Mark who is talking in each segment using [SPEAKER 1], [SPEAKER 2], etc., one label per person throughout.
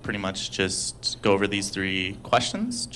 [SPEAKER 1] pretty much just go over these 3 questions.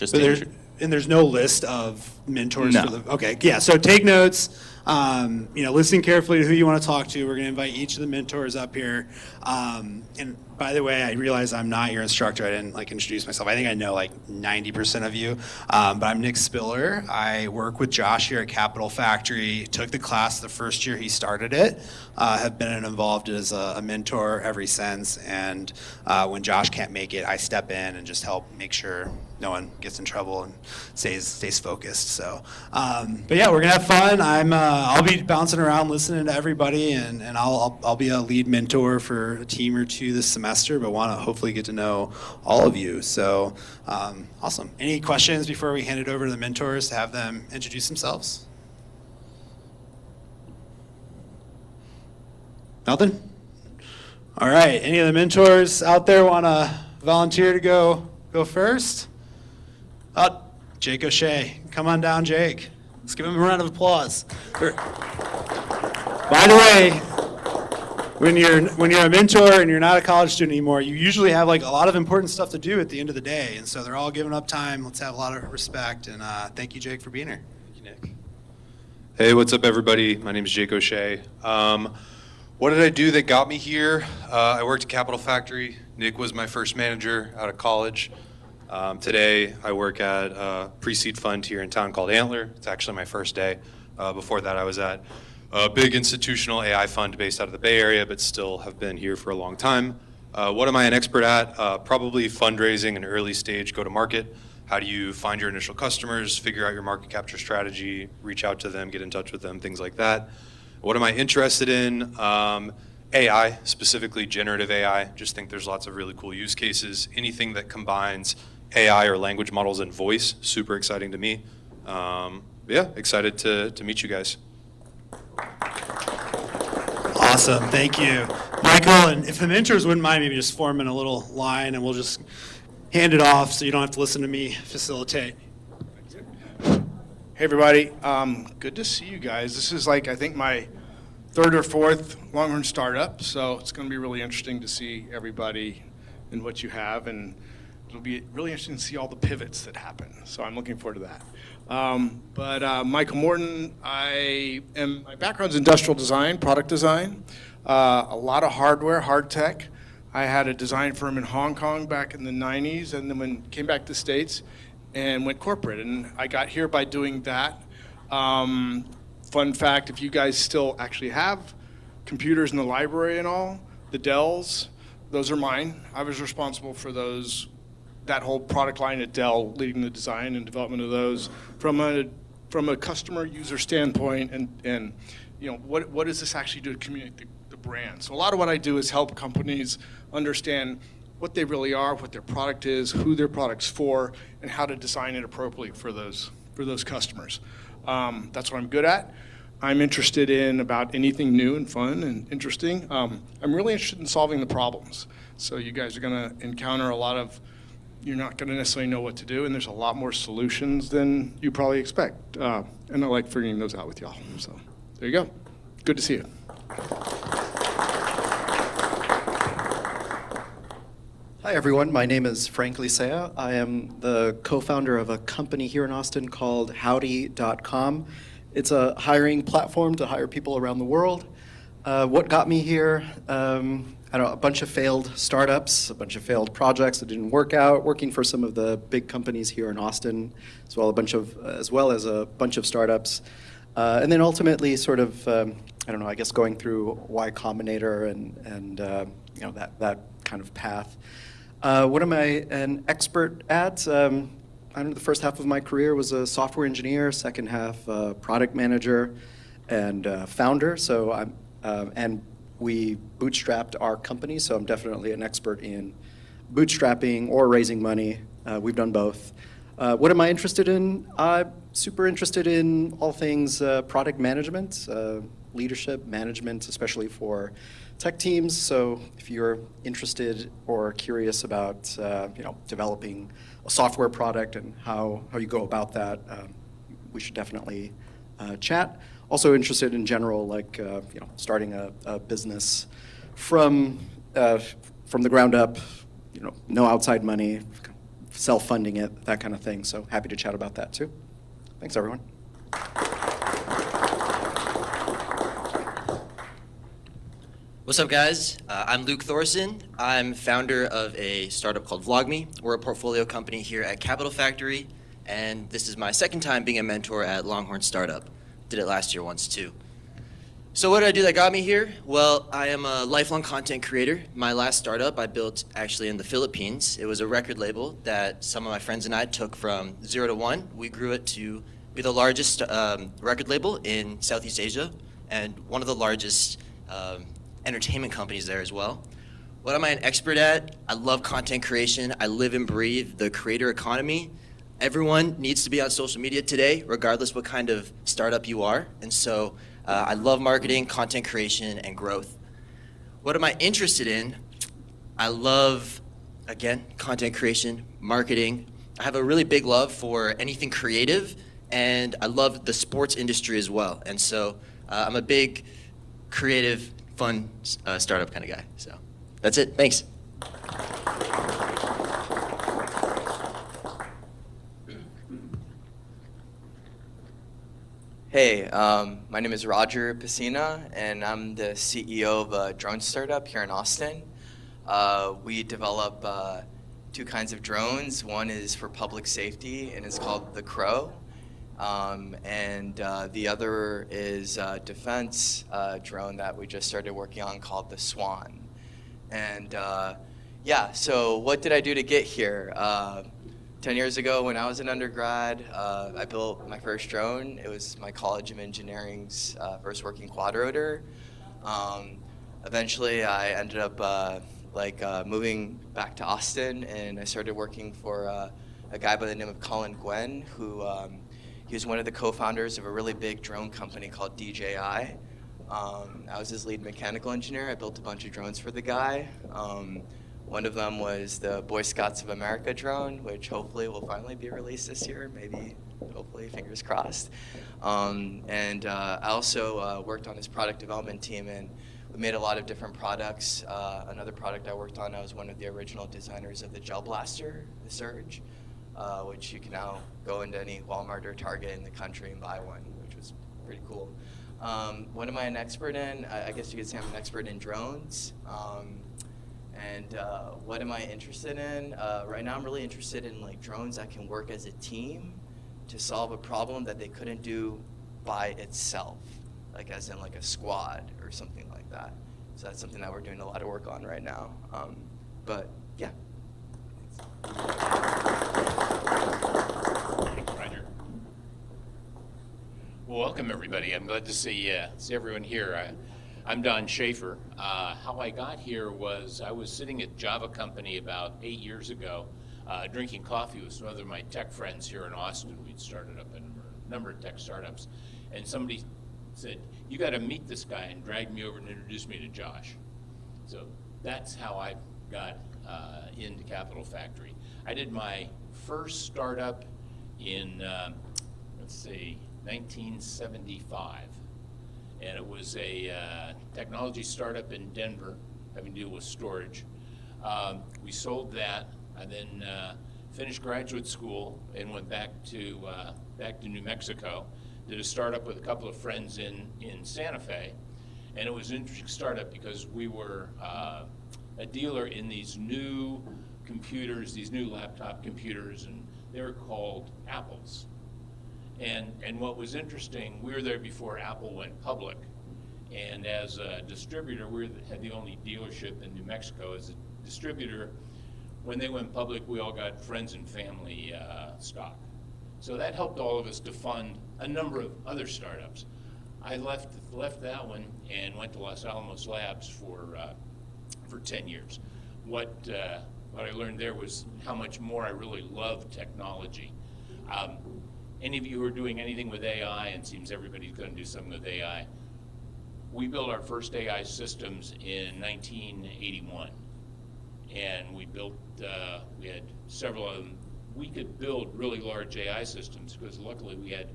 [SPEAKER 2] And there's no list of mentors
[SPEAKER 1] No.
[SPEAKER 2] for the. Okay, yeah. So take notes. Listen carefully to who you want to talk to. We're going to invite each of the mentors up here. And by the way, I realize I'm not your instructor. I didn't introduce myself. I think I know 90% of you. But I'm Nick Spiller. I work with Josh here at Capital Factory. Took the class the first year he started it. Have been involved as a mentor ever since. And when Josh can't make it, I step in and just help make sure no one gets in trouble and stays focused. So, but yeah, we're gonna have fun. I'll be bouncing around listening to everybody, and I'll be a lead mentor for a team or 2 this semester, but want to hopefully get to know all of you. So, awesome. Any questions before we hand it over to the mentors to have them introduce themselves? Nothing? All right. Any of the mentors out there want to volunteer to go first? Jake O'Shea. Come on down, Jake. Let's give him a round of applause. By the way, when you're a mentor and you're not a college student anymore, you usually have a lot of important stuff to do at the end of the day, and so they're all giving up time. Let's have a lot of respect, and thank you, Jake, for being here.
[SPEAKER 3] Thank you, Nick. Hey, what's up, everybody? My name is Jake O'Shea. What did I do that got me here? I worked at Capital Factory. Nick was my first manager out of college. Today, I work at a pre-seed fund here in town called Antler. It's actually my first day. Before that, I was at a big institutional AI fund based out of the Bay Area, but still have been here for a long time. What am I an expert at? Probably fundraising and early stage go-to-market. How do you find your initial customers, figure out your market capture strategy, reach out to them, get in touch with them, things like that. What am I interested in? AI, specifically generative AI. Just think there's lots of really cool use cases. Anything that combines AI or language models and voice, super exciting to me. Yeah, excited to meet you guys.
[SPEAKER 2] Awesome, thank you. Michael, and if the mentors wouldn't mind maybe just forming a little line and we'll just hand it off so you don't have to listen to me facilitate.
[SPEAKER 4] Hey everybody, good to see you guys. This is I think my 3rd or 4th Longhorn Startup, so it's going to be really interesting to see everybody and what you have, and it'll be really interesting to see all the pivots that happen, so I'm looking forward to that. Michael Morton, my background's industrial design, product design, a lot of hardware, hard tech. I had a design firm in Hong Kong back in the 90s, and then came back to the States and went corporate, and I got here by doing that. Fun fact, if you guys still actually have computers in the library and all, the Dells, those are mine. I was responsible for that whole product line at Dell, leading the design and development of those from a customer user standpoint, and what does this actually do to communicate the brand? So a lot of what I do is help companies understand what they really are, what their product is, who their product's for, and how to design it appropriately for those customers. That's what I'm good at. I'm interested in about anything new and fun and interesting. I'm really interested in solving the problems. So you guys are going to encounter a lot of, you're not going to necessarily know what to do, and there's a lot more solutions than you probably expect. And I like figuring those out with y'all. So there you go. Good to see you.
[SPEAKER 5] Hi everyone, my name is Frank Licea. I am the co-founder of a company here in Austin called Howdy.com. It's a hiring platform to hire people around the world. What got me here? A bunch of failed startups, a bunch of failed projects that didn't work out, working for some of the big companies here in Austin, as well as a bunch of startups. And then ultimately sort of, going through Y Combinator and that kind of path. What am I an expert at? The first half of my career was a software engineer, second half product manager and founder. So and we bootstrapped our company, so I'm definitely an expert in bootstrapping or raising money. We've done both. What am I interested in? I'm super interested in all things product management, leadership, management, especially for tech teams. So if you're interested or curious about developing a software product and how you go about that, we should definitely chat. Also interested in general, starting a business from the ground up, no outside money, self-funding it, that kind of thing. So happy to chat about that too. Thanks, everyone.
[SPEAKER 6] What's up, guys? I'm Luke Thorson. I'm founder of a startup called VlogMe. We're a portfolio company here at Capital Factory, and this is my second time being a mentor at Longhorn Startup. Did it last year once, too. So what did I do that got me here? Well, I am a lifelong content creator. My last startup I built actually in the Philippines. It was a record label that some of my friends and I took from 0 to 1. We grew it to be the largest record label in Southeast Asia and one of the largest entertainment companies there as well. What am I an expert at? I love content creation. I live and breathe the creator economy. Everyone needs to be on social media today, regardless what kind of startup you are. And so I love marketing, content creation, and growth. What am I interested in? I love, again, content creation, marketing. I have a really big love for anything creative, and I love the sports industry as well. And so I'm a big creative, fun startup kind of guy. So that's it. Thanks.
[SPEAKER 7] Hey, my name is Roger Pacina, and I'm the CEO of a drone startup here in Austin. We develop two kinds of drones. One is for public safety, and it's called the Crow. And the other is a defense drone that we just started working on called the Swan. And yeah, so what did I do to get here? 10 years ago when I was an undergrad, I built my first drone. It was my College of Engineering's first working quadrotor. Eventually I ended up moving back to Austin, and I started working for a guy by the name of Colin Gwen, who he was one of the co-founders of a really big drone company called DJI. I was his lead mechanical engineer. I built a bunch of drones for the guy. One of them was the Boy Scouts of America drone, which hopefully will finally be released this year, maybe, hopefully, fingers crossed. And I also worked on his product development team, and we made a lot of different products. Another product I worked on, I was one of the original designers of the Gel Blaster, the Surge, which you can now go into any Walmart or Target in the country and buy one, which was pretty cool. What am I an expert in? I guess you could say I'm an expert in drones. And what am I interested in? Right now I'm really interested in drones that can work as a team to solve a problem that they couldn't do by itself, as in a squad or something like that. So that's something that we're doing a lot of work on right now. But yeah.
[SPEAKER 8] Roger. Well, welcome everybody. I'm glad to see everyone here. I'm Don Schaefer. How I got here was I was sitting at Java Company about 8 years ago, drinking coffee with some other of my tech friends here in Austin. We'd started up a number of tech startups, and somebody said, "You got to meet this guy," and dragged me over and introduced me to Josh. So that's how I got into Capital Factory. I did my first startup in, 1975. And it was a technology startup in Denver, having to deal with storage. We sold that. I then finished graduate school and went back to New Mexico. Did a startup with a couple of friends in Santa Fe, and it was an interesting startup because we were a dealer in these new computers, these new laptop computers, and they were called Apples. And what was interesting, we were there before Apple went public. And as a distributor, we had the only dealership in New Mexico. As a distributor, when they went public, we all got friends and family stock. So that helped all of us to fund a number of other startups. I left that one and went to Los Alamos Labs for 10 years. What I learned there was how much more I really love technology. Any of you who are doing anything with AI, and it seems everybody's going to do something with AI, we built our first AI systems in 1981. And we had several of them. We could build really large AI systems because luckily we had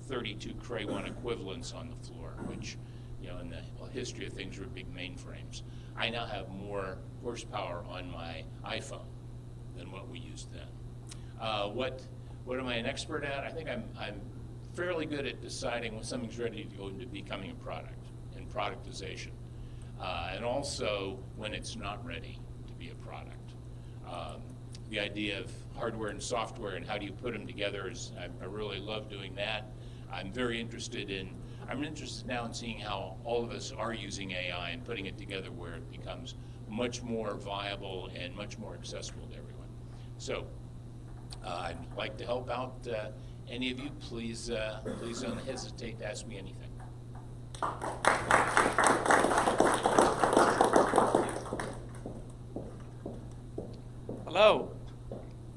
[SPEAKER 8] 32 Cray 1 equivalents on the floor, which, in the history of things were big mainframes. I now have more horsepower on my iPhone used then. What am I an expert at? I think I'm fairly good at deciding when something's ready to go into becoming a product and productization, and also when it's not ready to be a product. The idea of hardware and software and how do you put them together is, I really love doing that. I'm interested now in seeing how all of us are using AI and putting it together where it becomes much more viable and much more accessible to everyone. So I'd like to help out any of you. Please don't hesitate to ask me anything.
[SPEAKER 9] Hello.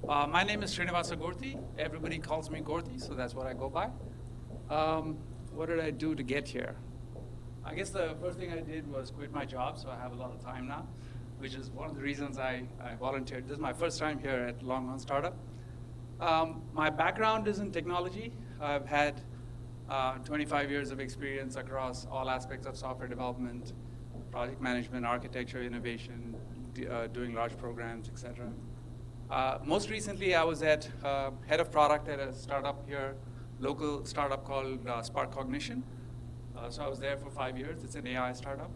[SPEAKER 9] My name is Srinivasa Gorti. Everybody calls me Gorti, so that's what I go by. What did I do to get here? I guess the first thing I did was quit my job, so I have a lot of time now, which is one of the reasons I volunteered. This is my first time here at Longhorn Startup. My background is in technology. I've had 25 years of experience across all aspects of software development, project management, architecture, innovation, doing large programs, etc. Most recently, I was at head of product at a startup here, local startup called Spark Cognition. So I was there for 5 years. It's an AI startup.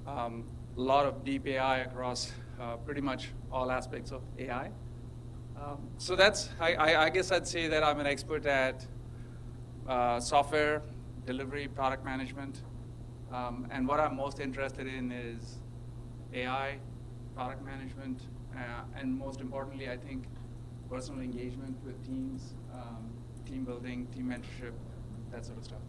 [SPEAKER 9] A lot of deep AI across pretty much all aspects of AI. So that's, I guess I'd say that I'm an expert at software, delivery, product management. And what I'm most interested in is AI, product management, and most importantly, I think, personal engagement with teams, team building, team mentorship, that sort of stuff.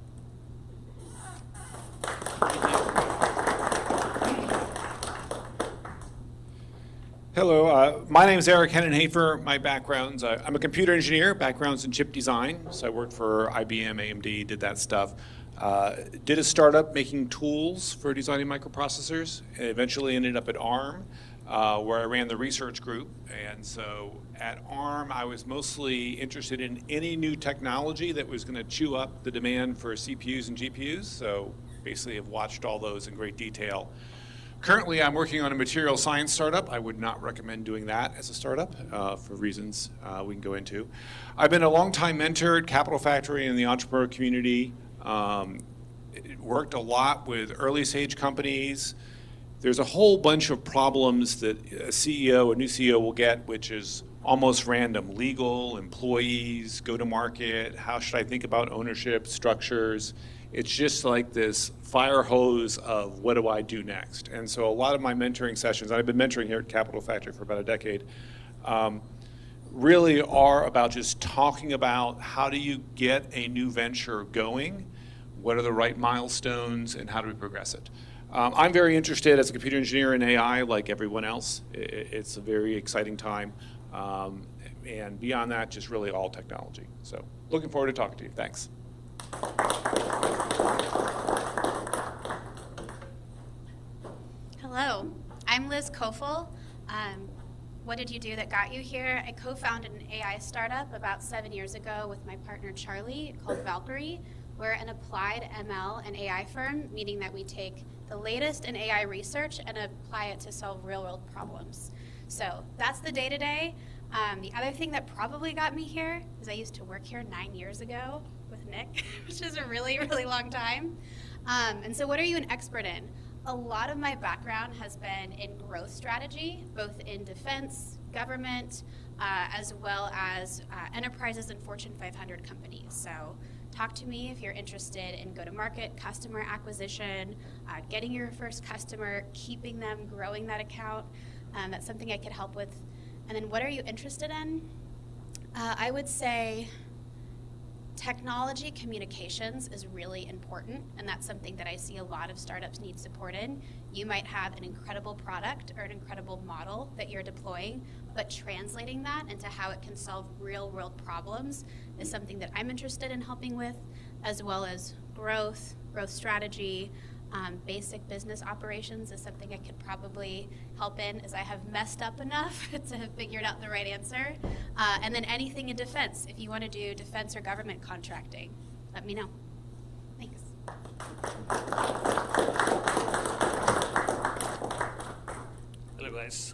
[SPEAKER 10] Hello, my name is Eric Hennenhafer. My background's, I'm a computer engineer, background's in chip design. So I worked for IBM, AMD, did that stuff. Did a startup making tools for designing microprocessors, and eventually ended up at ARM, where I ran the research group. And so at ARM, I was mostly interested in any new technology that was going to chew up the demand for CPUs and GPUs. So basically I've watched all those in great detail. Currently, I'm working on a material science startup. I would not recommend doing that as a startup for reasons we can go into. I've been a longtime mentor at Capital Factory and the entrepreneur community. Worked a lot with early stage companies. There's a whole bunch of problems that a new CEO will get, which is almost random. Legal, employees, go to market, how should I think about ownership, structures. It's just like this fire hose of what do I do next? And so a lot of my mentoring sessions, and I've been mentoring here at Capital Factory for about a decade, really are about just talking about how do you get a new venture going, what are the right milestones, and how do we progress it. I'm very interested as a computer engineer in AI like everyone else. It's a very exciting time. And beyond that, just really all technology. So looking forward to talking to you. Thanks.
[SPEAKER 11] Hello, I'm Liz Kofel. What did you do that got you here? I co-founded an AI startup about 7 years ago with my partner Charlie called Valkyrie. We're an applied ML and AI firm, meaning that we take the latest in AI research and apply it to solve real-world problems. So that's the day-to-day. The other thing that probably got me here is I used to work here 9 years ago with Nick, which is a really, really long time. And so what are you an expert in? A lot of my background has been in growth strategy, both in defense, government, as well as enterprises and Fortune 500 companies. So talk to me if you're interested in go-to-market, customer acquisition, getting your first customer, keeping them, growing that account. That's something I could help with. And then what are you interested in? I would say technology communications is really important, and that's something that I see a lot of startups need support in. You might have an incredible product or an incredible model that you're deploying, but translating that into how it can solve real-world problems is something that I'm interested in helping with, as well as growth strategy, basic business operations is something I could probably help in, as I have messed up enough to have figured out the right answer. And then anything in defense. If you want to do defense or government contracting, let me know. Thanks.
[SPEAKER 12] Hello guys,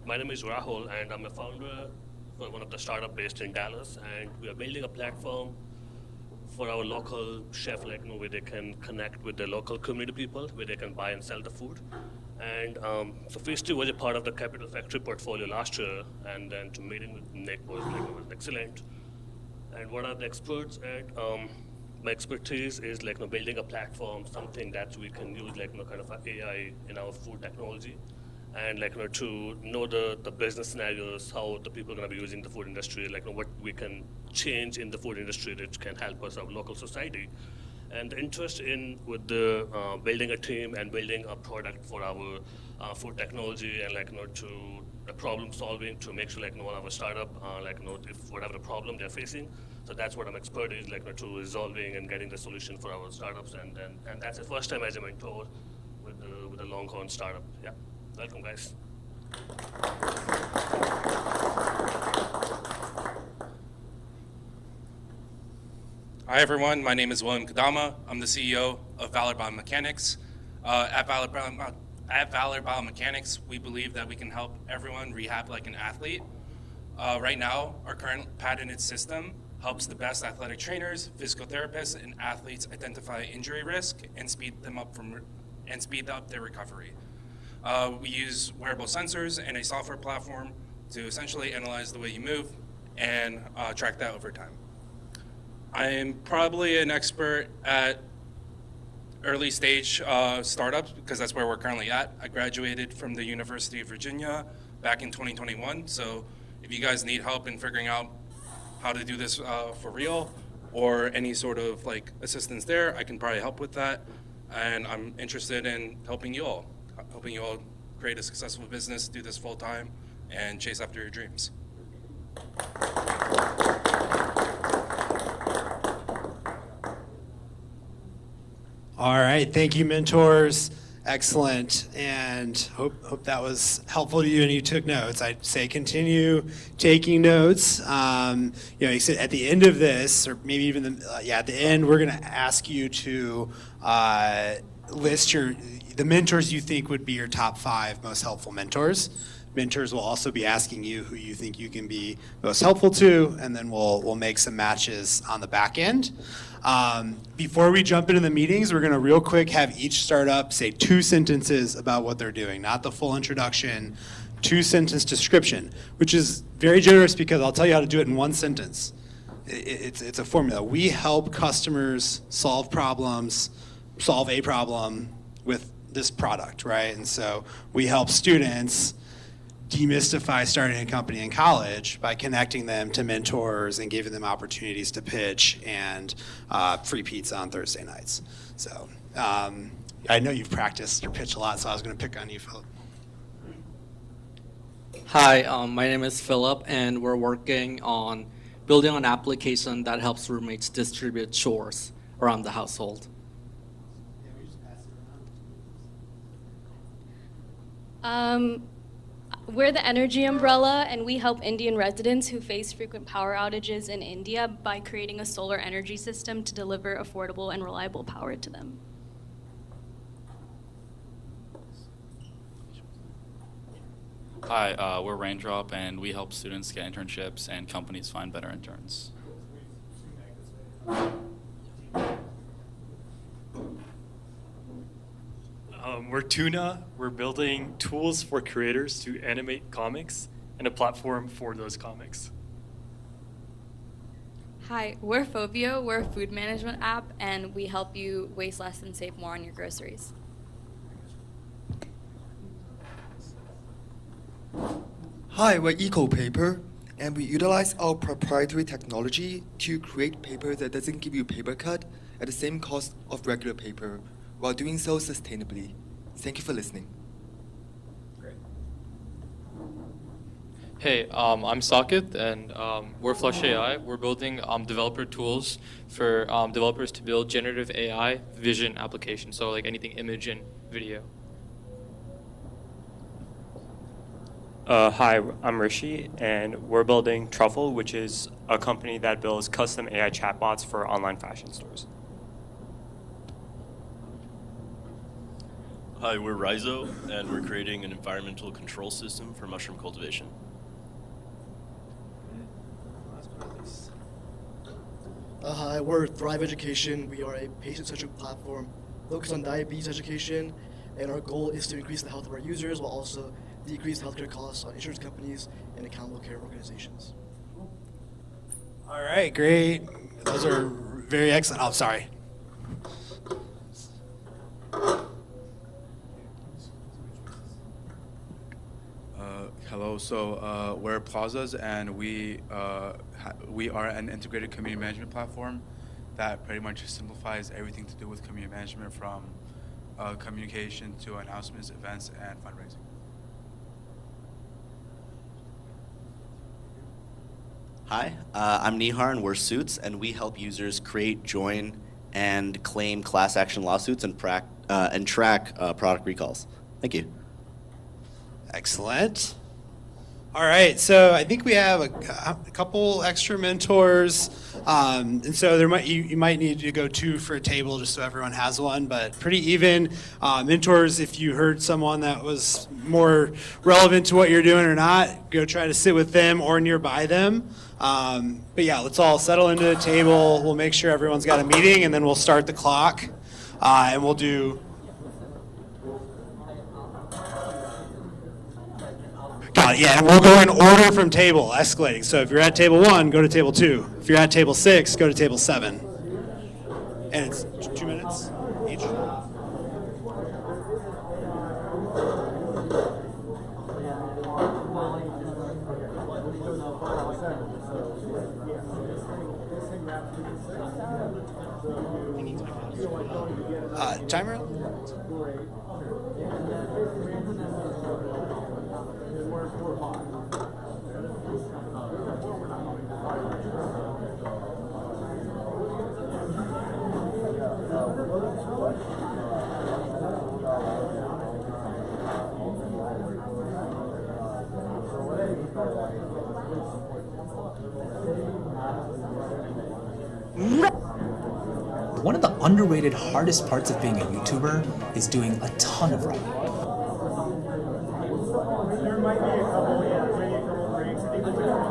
[SPEAKER 12] My name is Rahul, and I'm a founder for one of the startup based in Dallas, and we are building a platform for our local chef, where they can connect with the local community people, where they can buy and sell the food. And so phase 2 was a part of the Capital Factory portfolio last year, and then to meeting with Nick was excellent. And what are the experts at? My expertise is building a platform, something that we can use kind of AI in our food technology, and to know the business scenarios, how the people are going to be using the food industry, what we can change in the food industry that can help us, our local society. And the interest in with the building a team and building a product for our food technology, and to the problem solving, to make sure one of our startup if whatever the problem they're facing. So that's what I'm expert is to resolving and getting the solution for our startups, and that's the first time as a mentor with the Longhorn Startup. Yeah, welcome guys.
[SPEAKER 13] Hi everyone, my name is William Kadama. I'm the CEO of Valor Biomechanics. At Valor Biomechanics, we believe that we can help everyone rehab like an athlete. Right now, our current patented system helps the best athletic trainers, physical therapists, and athletes identify injury risk and speed up their recovery. We use wearable sensors and a software platform to essentially analyze the way you move and track that over time. I am probably an expert at early stage startups because that's where we're currently at. I graduated from the University of Virginia back in 2021. So if you guys need help in figuring out how to do this for real or any sort of assistance there, I can probably help with that. And I'm interested in helping you all create a successful business, do this full time, and chase after your dreams.
[SPEAKER 2] All right, thank you, mentors. Excellent, and hope that was helpful to you and you took notes. I'd say continue taking notes. You said at the end of this, or maybe even at the end, we're going to ask you to list the mentors you think would be your top 5 most helpful mentors. Mentors will also be asking you who you think you can be most helpful to, and then we'll make some matches on the back end. Before we jump into the meetings, we're going to real quick have each startup say 2 sentences about what they're doing, not the full introduction, 2-sentence description, which is very generous because I'll tell you how to do it in 1 sentence. It's a formula. We help customers solve a problem with this product, right? And so we help students demystify starting a company in college by connecting them to mentors and giving them opportunities to pitch and free pizza on Thursday nights. So I know you've practiced your pitch a lot, so I was going to pick on you, Philip.
[SPEAKER 14] Hi, my name is Philip, and we're working on building an application that helps roommates distribute chores around the household.
[SPEAKER 15] We're the Energy Umbrella, and we help Indian residents who face frequent power outages in India by creating a solar energy system to deliver affordable and reliable power to them.
[SPEAKER 16] Hi, we're Raindrop, and we help students get internships and companies find better interns.
[SPEAKER 17] We're Tuna. We're building tools for creators to animate comics and a platform for those comics.
[SPEAKER 18] Hi, we're Fovio. We're a food management app, and we help you waste less and save more on your groceries.
[SPEAKER 19] Hi, we're EcoPaper, and we utilize our proprietary technology to create paper that doesn't give you paper cut at the same cost of regular paper, while doing so sustainably. Thank you for listening.
[SPEAKER 20] Hey, I'm Sakit, and we're Flush AI. We're building developer tools for developers to build generative AI vision applications, so like anything image and video.
[SPEAKER 17] Hi, I'm Rishi, and we're building Truffle, which is a company that builds custom AI chatbots for online fashion stores.
[SPEAKER 21] Hi, we're Rhizo, and we're creating an environmental control system for mushroom cultivation.
[SPEAKER 22] Hi, we're Thrive Education. We are a patient-centric platform focused on diabetes education, and our goal is to increase the health of our users while also decrease healthcare costs on insurance companies and accountable care organizations.
[SPEAKER 2] All right, great. Those are very excellent. Oh, sorry.
[SPEAKER 23] Hello, so we're Plazas, and we are an integrated community management platform that pretty much simplifies everything to do with community management, from communication to announcements, events, and fundraising.
[SPEAKER 24] Hi, I'm Nihar, and we're Suits, and we help users create, join, and claim class action lawsuits and track product recalls. Thank you.
[SPEAKER 2] Excellent. All right, so I think we have a couple extra mentors, and so you might need to go 2 for a table just so everyone has one, but pretty even. Mentors, if you heard someone that was more relevant to what you're doing or not, go try to sit with them or nearby them. But yeah, let's all settle into the table. We'll make sure everyone's got a meeting, and then we'll start the clock, and we'll do. Yeah, and we'll go in order from table, escalating. So if you're at table 1, go to table 2. If you're at table 6, go to table 7. And it's 2 minutes each. Timer?
[SPEAKER 25] One of the underrated hardest parts of being a YouTuber is doing a ton of writing.
[SPEAKER 26] There might be a couple, maybe a couple breaks. I think hang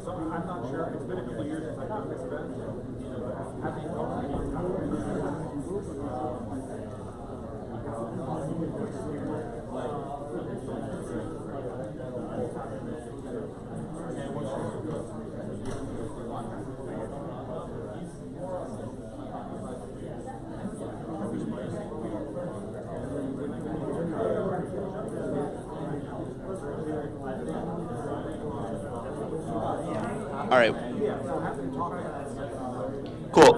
[SPEAKER 26] so I'm not sure. It's been a couple years since I've done this event.
[SPEAKER 1] All right. Cool.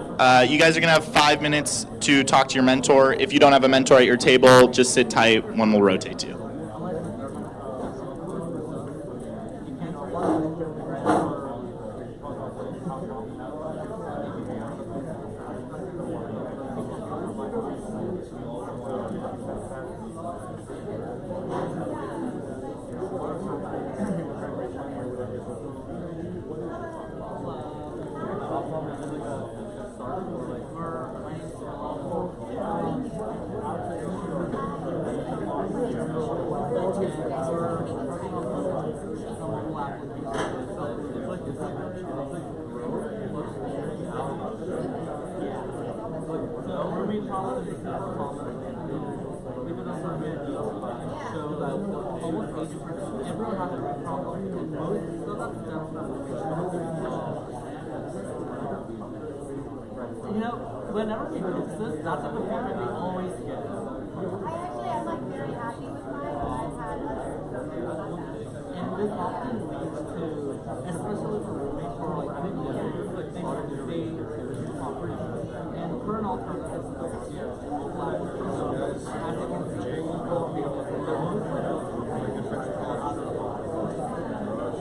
[SPEAKER 1] You guys are going to have 5 minutes to talk to your mentor. If you don't have a mentor at your table, just sit tight. One will rotate you.
[SPEAKER 3] whenever we fix this, that's the feedback we always get.
[SPEAKER 4] I actually am like very happy with mine, but I've had other
[SPEAKER 3] and this often leads to, especially for roommates who are like beginners, like they want to stay property. And current alternatives to the mobile app. So as you can see, you will be able to do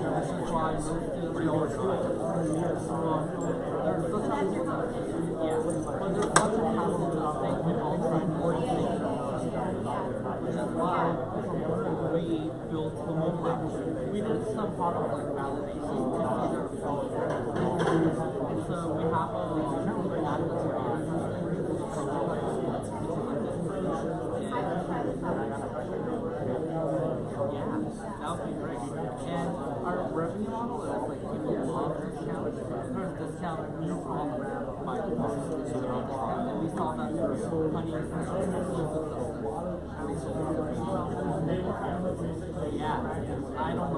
[SPEAKER 3] this is why most students are always doing it. There's such a yeah, but there's such a hassle to stay with all trying to work things. Which is why we built the mobile app. We did some part of like validation to see their results. And so we have a app that's yeah, that would be great. And our revenue model is like people love discounts. There's discount on by department, so they're on discount. And we saw that through Honey and yeah, I don't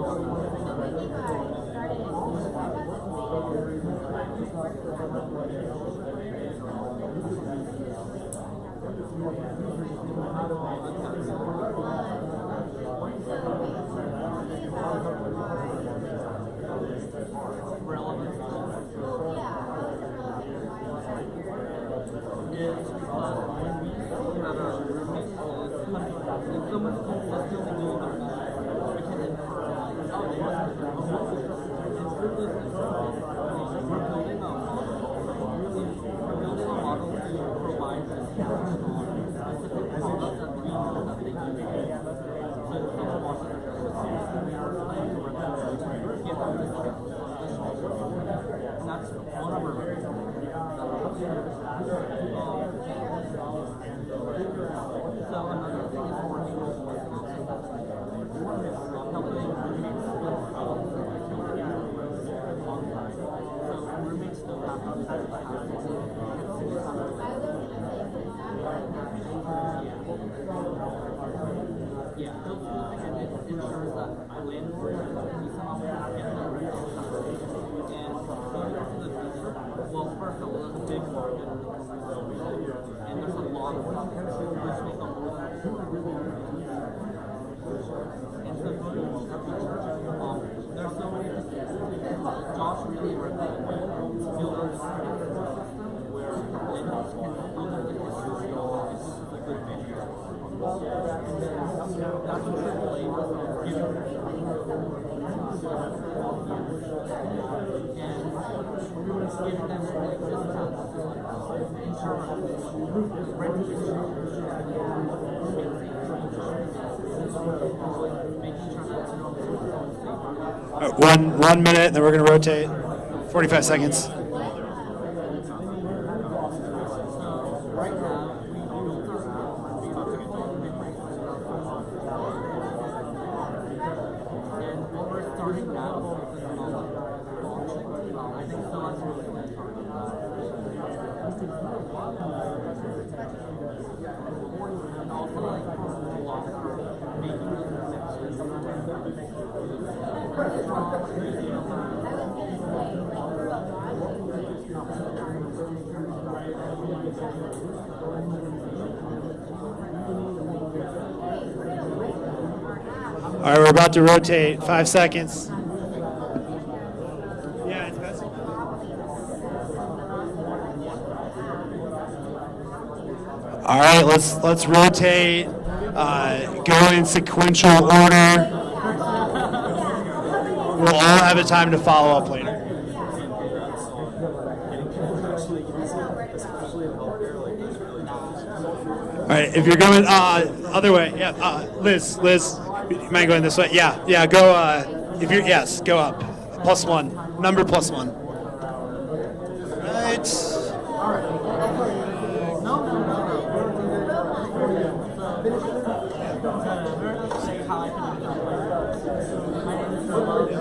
[SPEAKER 2] One minute, then we're going to rotate. 45 seconds. All right, we're about to rotate. 5 seconds. Yeah, it's best. All right, let's rotate. Go in sequential order. We'll all have a time to follow up later. All right, if you're going other way, yeah, Liz, you mind going this way? Yeah, go. If you're go up. +1, number +1. Right.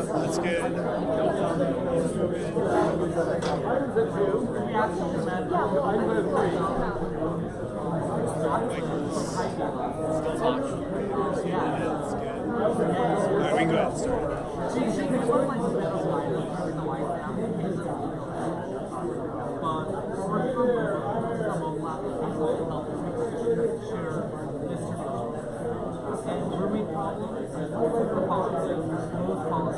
[SPEAKER 2] That's good. All right, we can go ahead and start.
[SPEAKER 3] Yeah,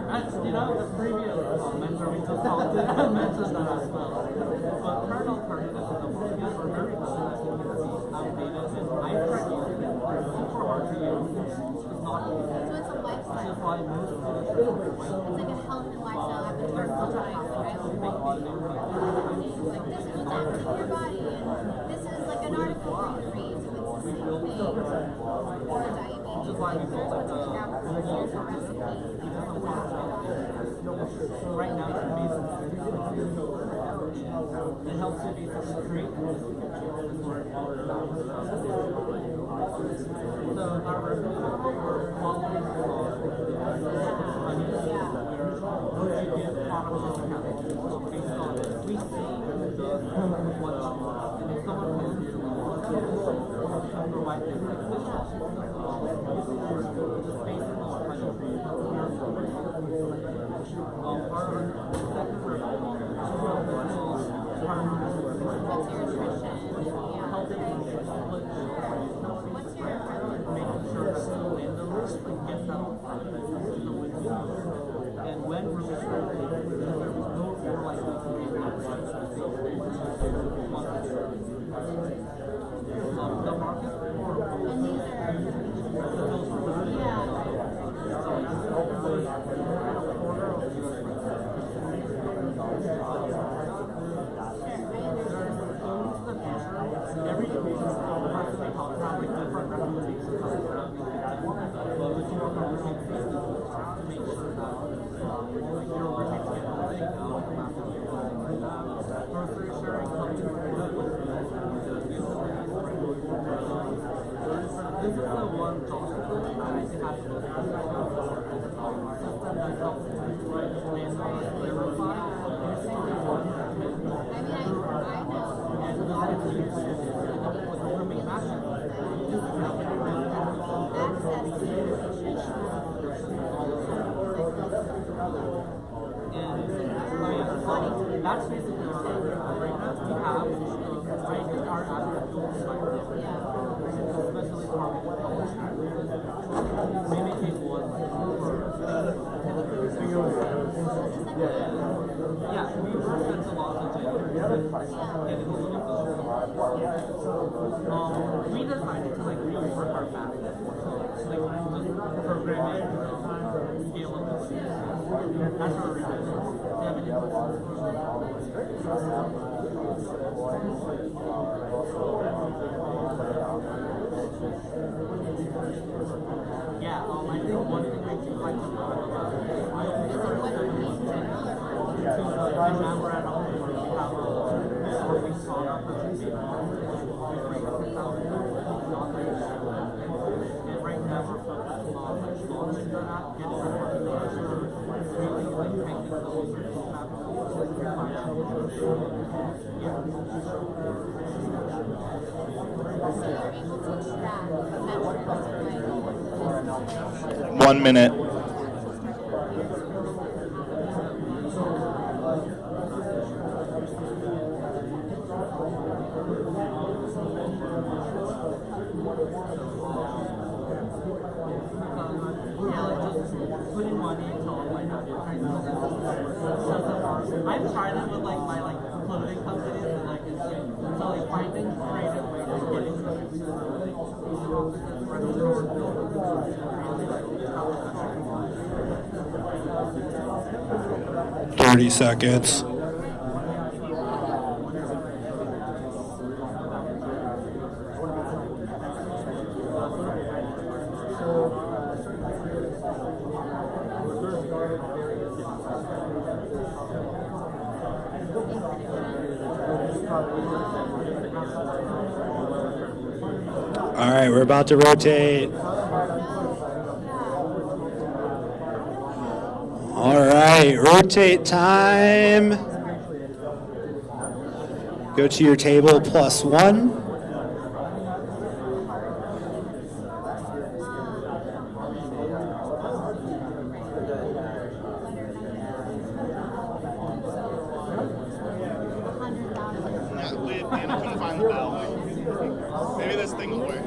[SPEAKER 3] that's, the previous mentor we just talked to mentioned that as well. But current alternatives in the market are very outdated, and I tried using it, but it's super hard to use. It's not easy. So it's a lifestyle. Which is why most students are it's like a health and lifestyle app that learns how to right? Like this is what's happening in your body, and this is like an article for you to read. So it's the same thing for diabetes. Here's what's coming out. Here's a recipe. Right now, it's amazing. It helps you basically create so our quality we see and if someone provide this just based on kind of and when we're the market and these every division has to have like different recommendations this is the one process that I think has to system that helps verify that's basically our right now we have our average especially mimicking one yeah, we spent a lot of time getting a little we decided to like rework our math like just programming scalability that's our yeah, I think one thing I do like to know about is now we're at home where we have where we saw our presentation and right now we're focused on like launching the app, getting our really like making those
[SPEAKER 1] One minute.
[SPEAKER 3] putting money into online advertising. I've tried it with like my clothing companies and like it's like so like finding creative ways of getting to
[SPEAKER 2] 30 seconds. All right, we're about to rotate. All right, rotate time. Go to your table +1.
[SPEAKER 1] Anna couldn't find the bell. Maybe this thing will work.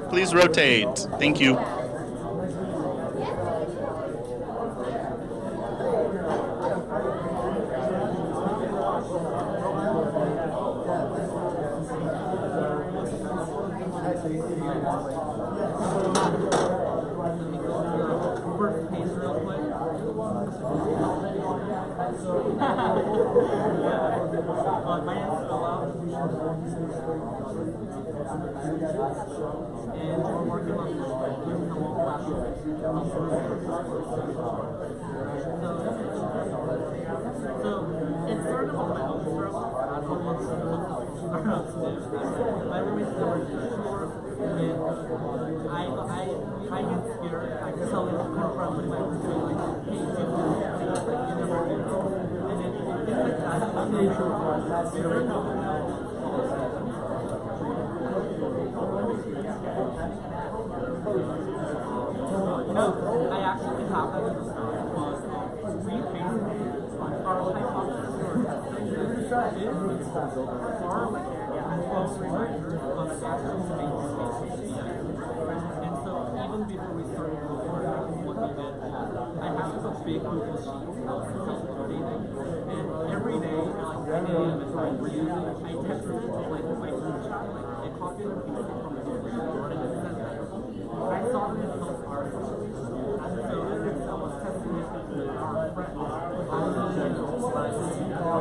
[SPEAKER 1] Please rotate. Thank you.
[SPEAKER 3] And we're working on this so it's sort of a mental struggle as a lot of startups do. My roommates never sure, and I get scared. I tell them to confront with my roommate, like, hey, do this, like, you never do this. And it's like that. I actually have that in the story, but we basically, our hypothesis or is far close reminders of the actual space. And so even before we started recording what we did, I have a big Google sheet of self-updating, and every day at like 10 a.m. if I read, I text it to like my group chat, like I copy and paste it from the Google report and it says that. I saw them in those articles, and so I was testing it with our friends.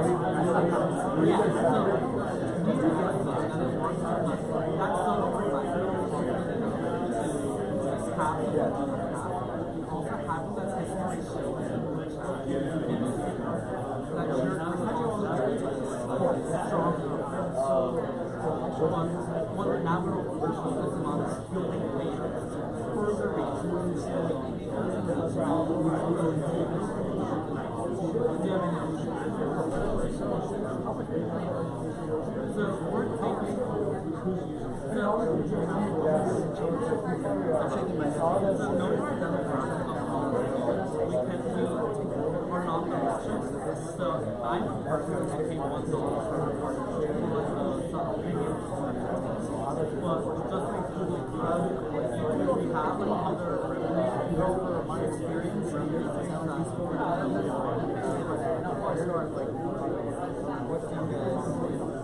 [SPEAKER 3] Yeah, so we realized that it works, but that's so exciting. Just have the also having that history show that you're strong one navigable focus on building layers further so we're thinking are not the options. So I'm a person that paid $1 for a partnership with but just like Google Cloud, we have like other revenue over my experience from these things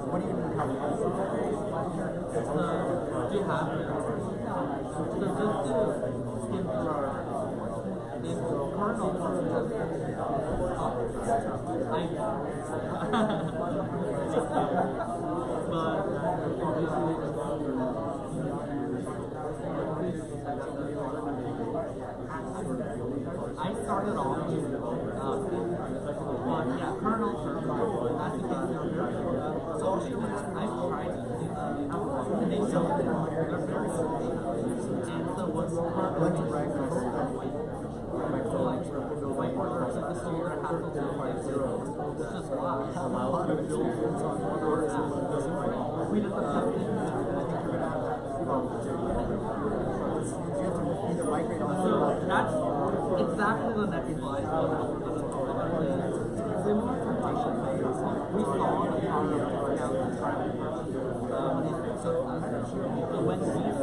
[SPEAKER 3] what do you mean how do you have it? So just to skim through our current alternatives, I started off with, but yeah, current alternatives, as you can see, are very good. So I've tried using them, and they don't, they're very simple. And so what's currently right now, so like, my partner said the solar has to do like zero. It's just wow. A lot of buildings on one our app. We did the testing, and I think you're gonna have either migrate on. So that's exactly the next slide. Similar to patient phase, we saw the power of workout and tracking so when we see this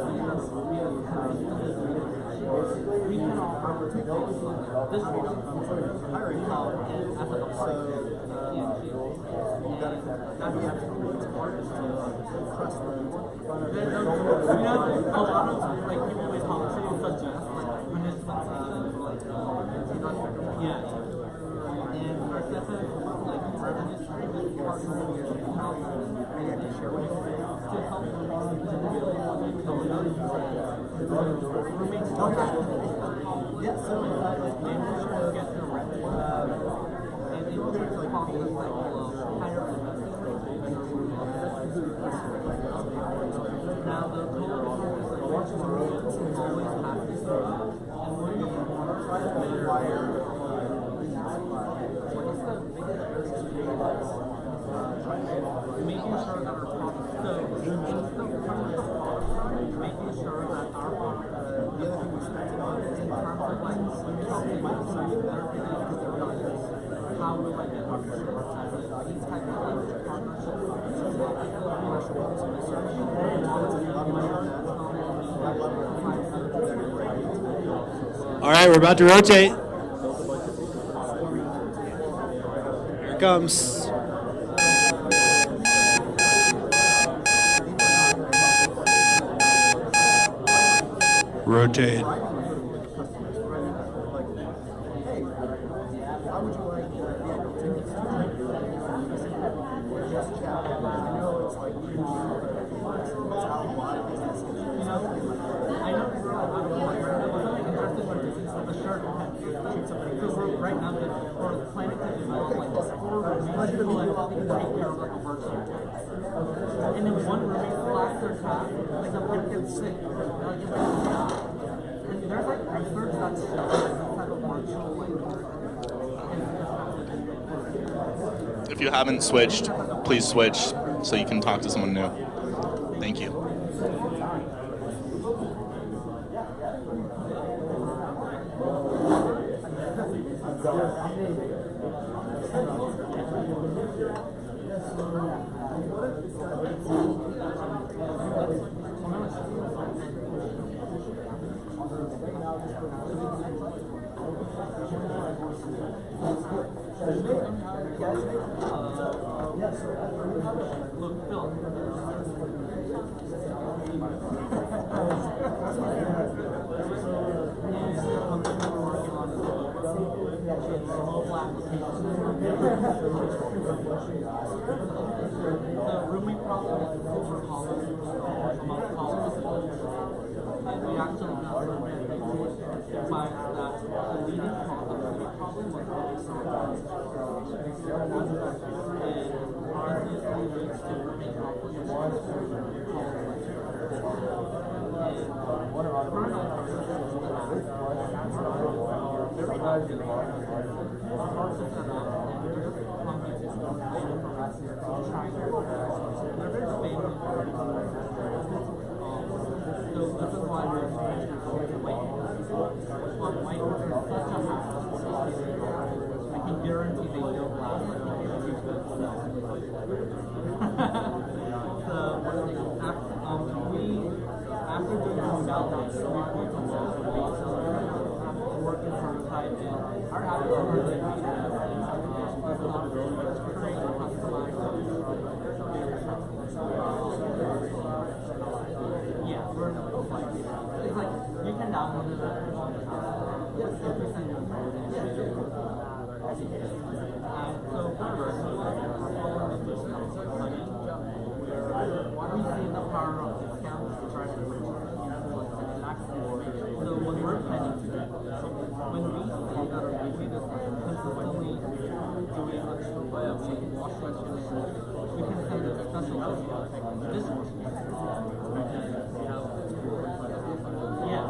[SPEAKER 3] we can offer this one as a part that's actually important to trust them. You know, a lot of like people with policy suggest like punishment yeah. And our second like revenue stream is partner with to share with to help roommates don't have yeah, so like managers get their revenue and it creates a positive cycle of higher now the co-owners like always have to and we're going to try to
[SPEAKER 2] All right, we're about to rotate. Here it comes. Rotate.
[SPEAKER 3] Right now, for the planet to develop like this, people like take care of like a work and then one roommate flies their cat, like the pet gets sick, and there's like research that shows this type of virtual like.
[SPEAKER 1] If you haven't switched, please switch so you can talk to someone new. Thank you.
[SPEAKER 3] Look, Phil. The rooming problem is over college among colleges, and we actually got surveyed by that the leading problem was really solved. And obviously leads to rooming problems. After doing some balance, we put some work in prototype, and our app is really create and customize. Yeah, we're it's like you can download it on the app. Yes, if you send your we see the power of discounts to try to reach so what we're planning to do, when we see that our baby is consistently doing wash registration, we can send a special dishwasher. Yeah,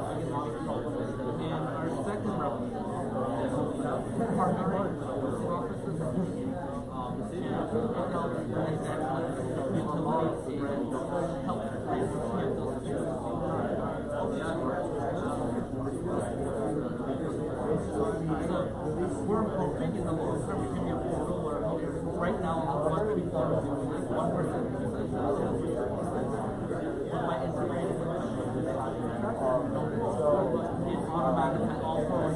[SPEAKER 3] and our second revenue is partnering with postal offices we're hoping in the long term we can be a portal where right now what we want to do is 1% usage by integrating with it automatically also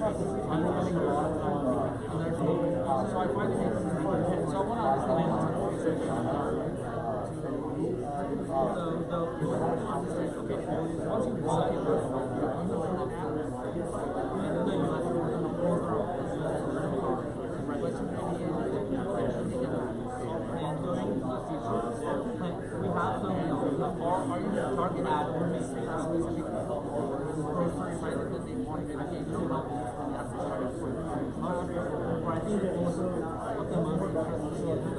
[SPEAKER 3] uncoming a lot of time and there's so I find it so I want to understand once you walk in we have some target ad or maybe specific grocery pilot that they want to get to help or I think what the most interesting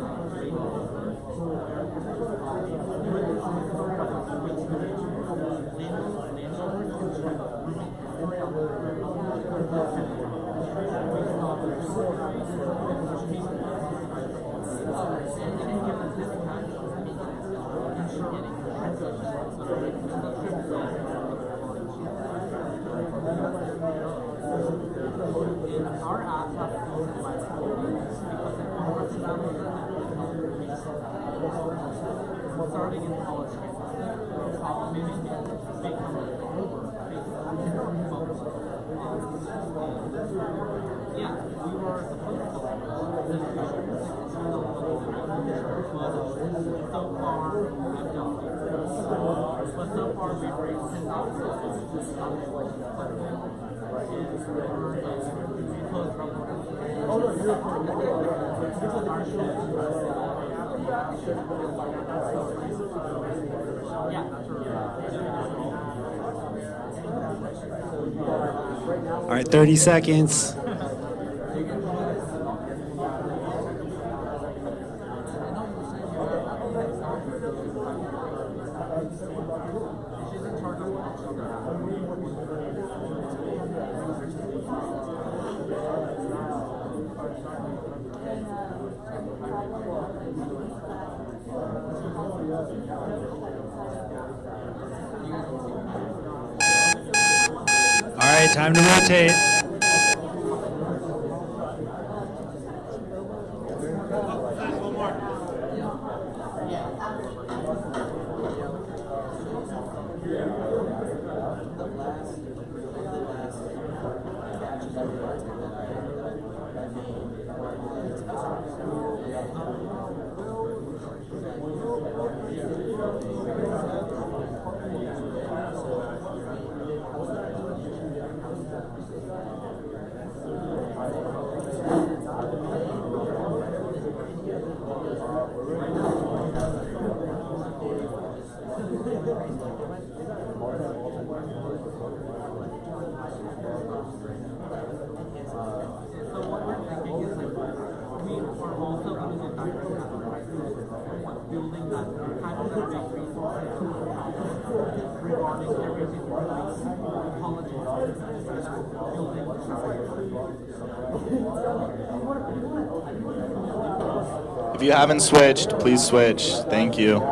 [SPEAKER 3] our app has to go by because starting in college, maybe become over yeah, we were supposed to this so far I've done. But so far we've raised
[SPEAKER 2] All right, 30 seconds. All right, time to rotate.
[SPEAKER 1] If you haven't switched, please switch. Thank you.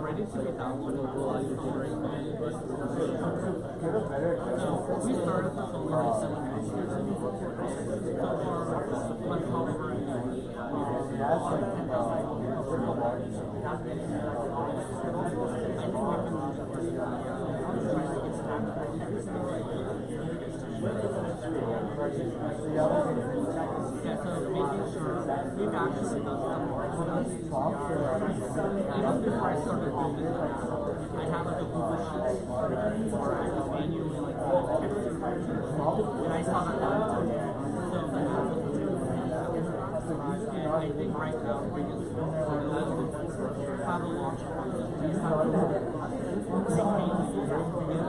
[SPEAKER 3] ready to be downloaded for very quickly. So we started this only 7 years ago. So far, much over yeah, so making sure we've actually done some work on this. Even before I started doing this, I have like a Google Sheets where I just manually like and I saw that so the app was and I think right now the biggest how to launch is how to retain the user building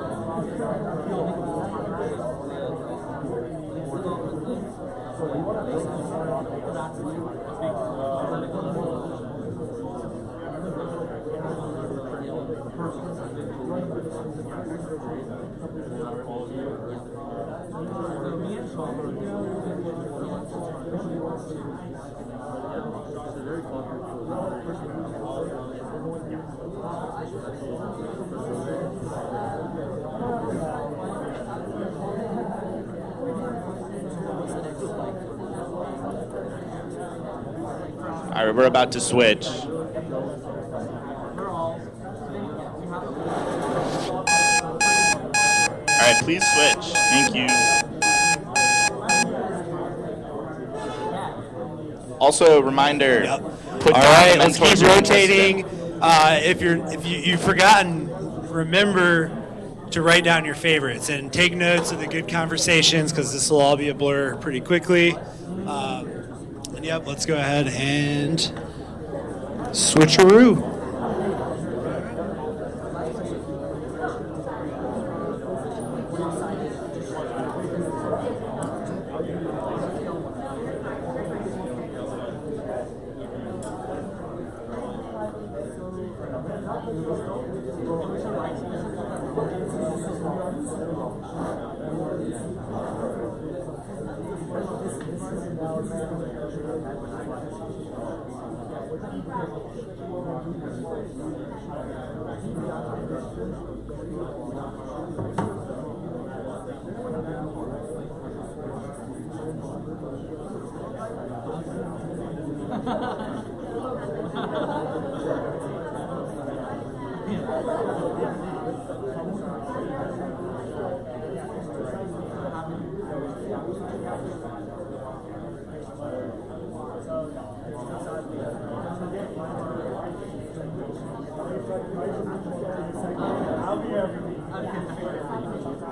[SPEAKER 1] All right, we're about to switch. All right, please switch. Thank you. Also, a reminder. Put
[SPEAKER 2] All
[SPEAKER 1] down
[SPEAKER 2] right,
[SPEAKER 1] the
[SPEAKER 2] let's
[SPEAKER 1] mentors
[SPEAKER 2] keep
[SPEAKER 1] you're interested in.
[SPEAKER 2] rotating. If you've forgotten, remember to write down your favorites and take notes of the good conversations because this will all be a blur pretty quickly. And yep, let's go ahead and switcheroo.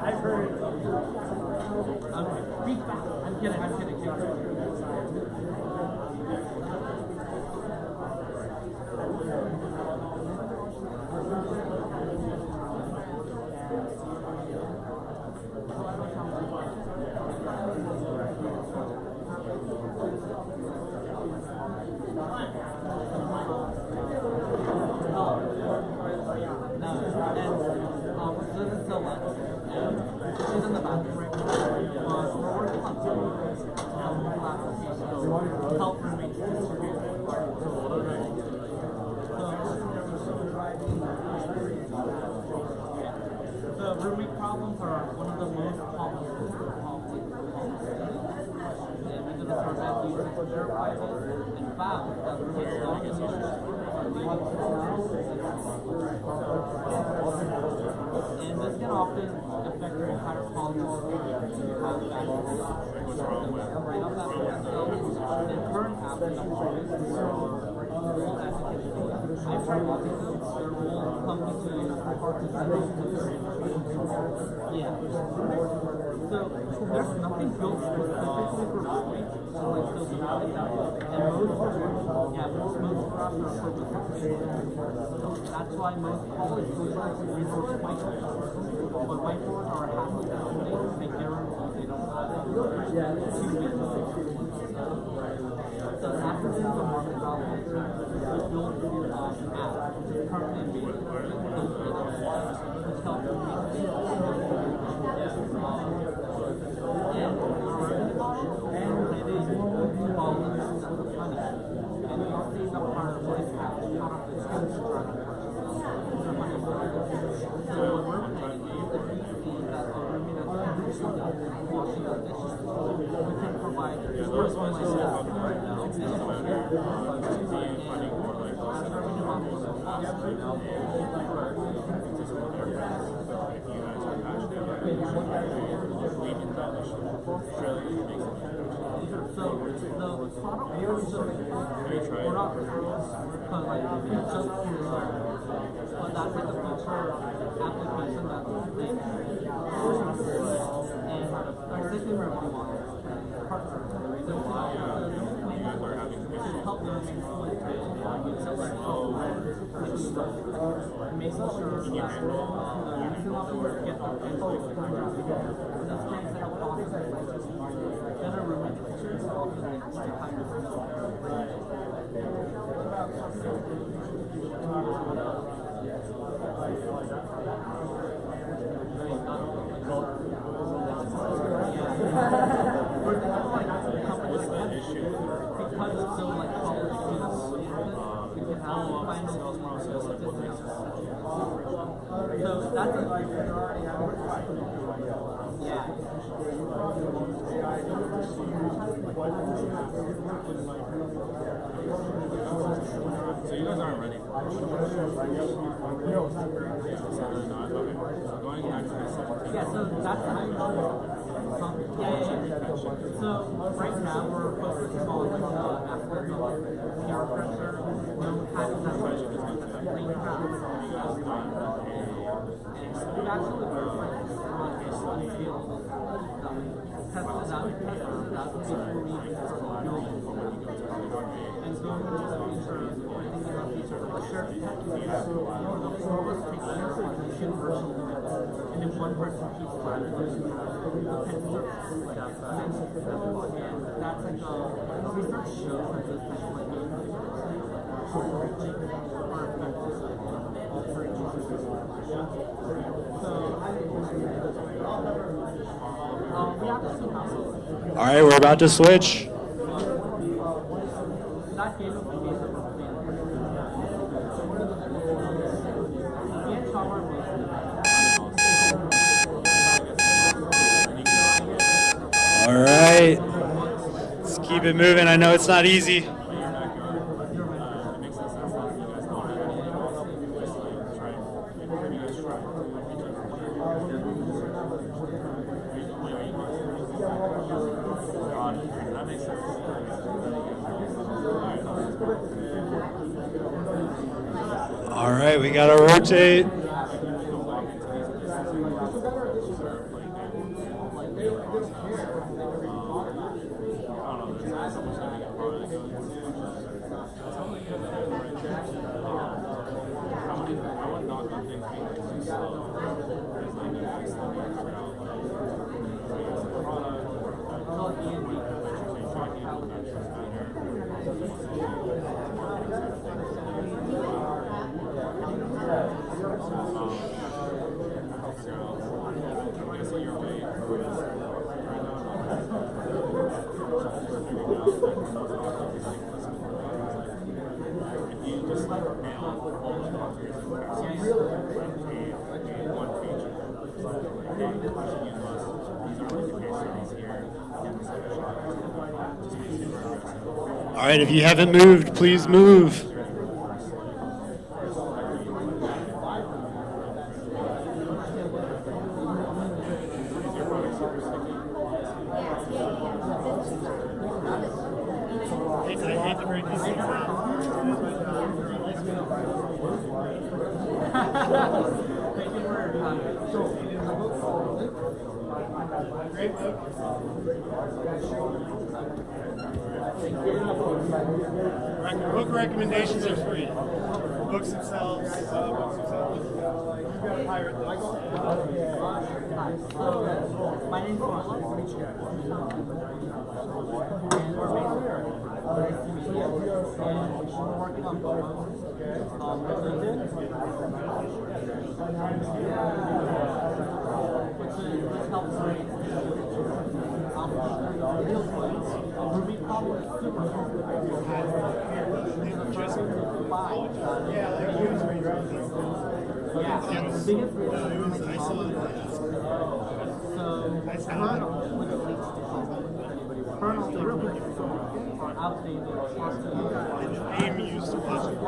[SPEAKER 3] I've heard. Okay, speak back. I'm kidding. The roommate problems are one of the most common problems. And we did a survey using to verify this and found that roommates don't get issues. And this can often affect your entire quality of sleep if you have bad sleep. Right up that the current app that I'm using is rule efficacy. I've tried watching them, their rules come into parts of yeah. So there's nothing built specifically for roommates, so like so valid and most crafts are purpose. That's why most college students resort to whiteboards. But whiteboards are happy to make guarantee they don't have it. So after this, the market value is built app, which is currently being which helps washing up dishes. We can provide personalized stuff right now. So the product we're not because like it's just but that's like a feature application that's big and basically we're one partner. The reason why you guys are having to help them making sure that get our that's things that will also better roommate pictures also like because it's so like polished and we can have a final process of this. So that's
[SPEAKER 26] So you guys aren't ready.
[SPEAKER 3] Yeah, so that's So right now we're focusing on like the aspect of peer pressure, having that pressure is going to clean house. And we've actually tested out before we even start building. And so we're just thinking about features of the shared and if one person keeps flagging that's like research shows that this type of like
[SPEAKER 2] All right, we're about to switch. All right, let's keep it moving. I know it's not easy. All right, we gotta rotate. All right, if you haven't moved, please move.
[SPEAKER 26] Book recommendations are free. Books themselves, books themselves. You gotta pirate those.
[SPEAKER 3] My name's Ron. And we're based here. And we're working on both. Which helps raise Ruby problem is super Yeah, the biggest reason is kernel, which leads to kernels are outdated.
[SPEAKER 26] AIM used to watch it.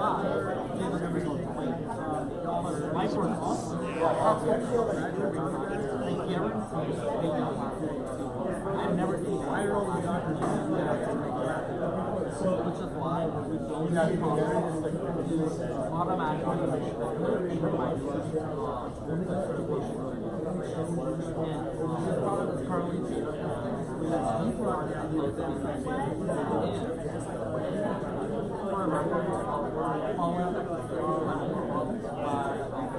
[SPEAKER 3] I've never seen viral which is why we don't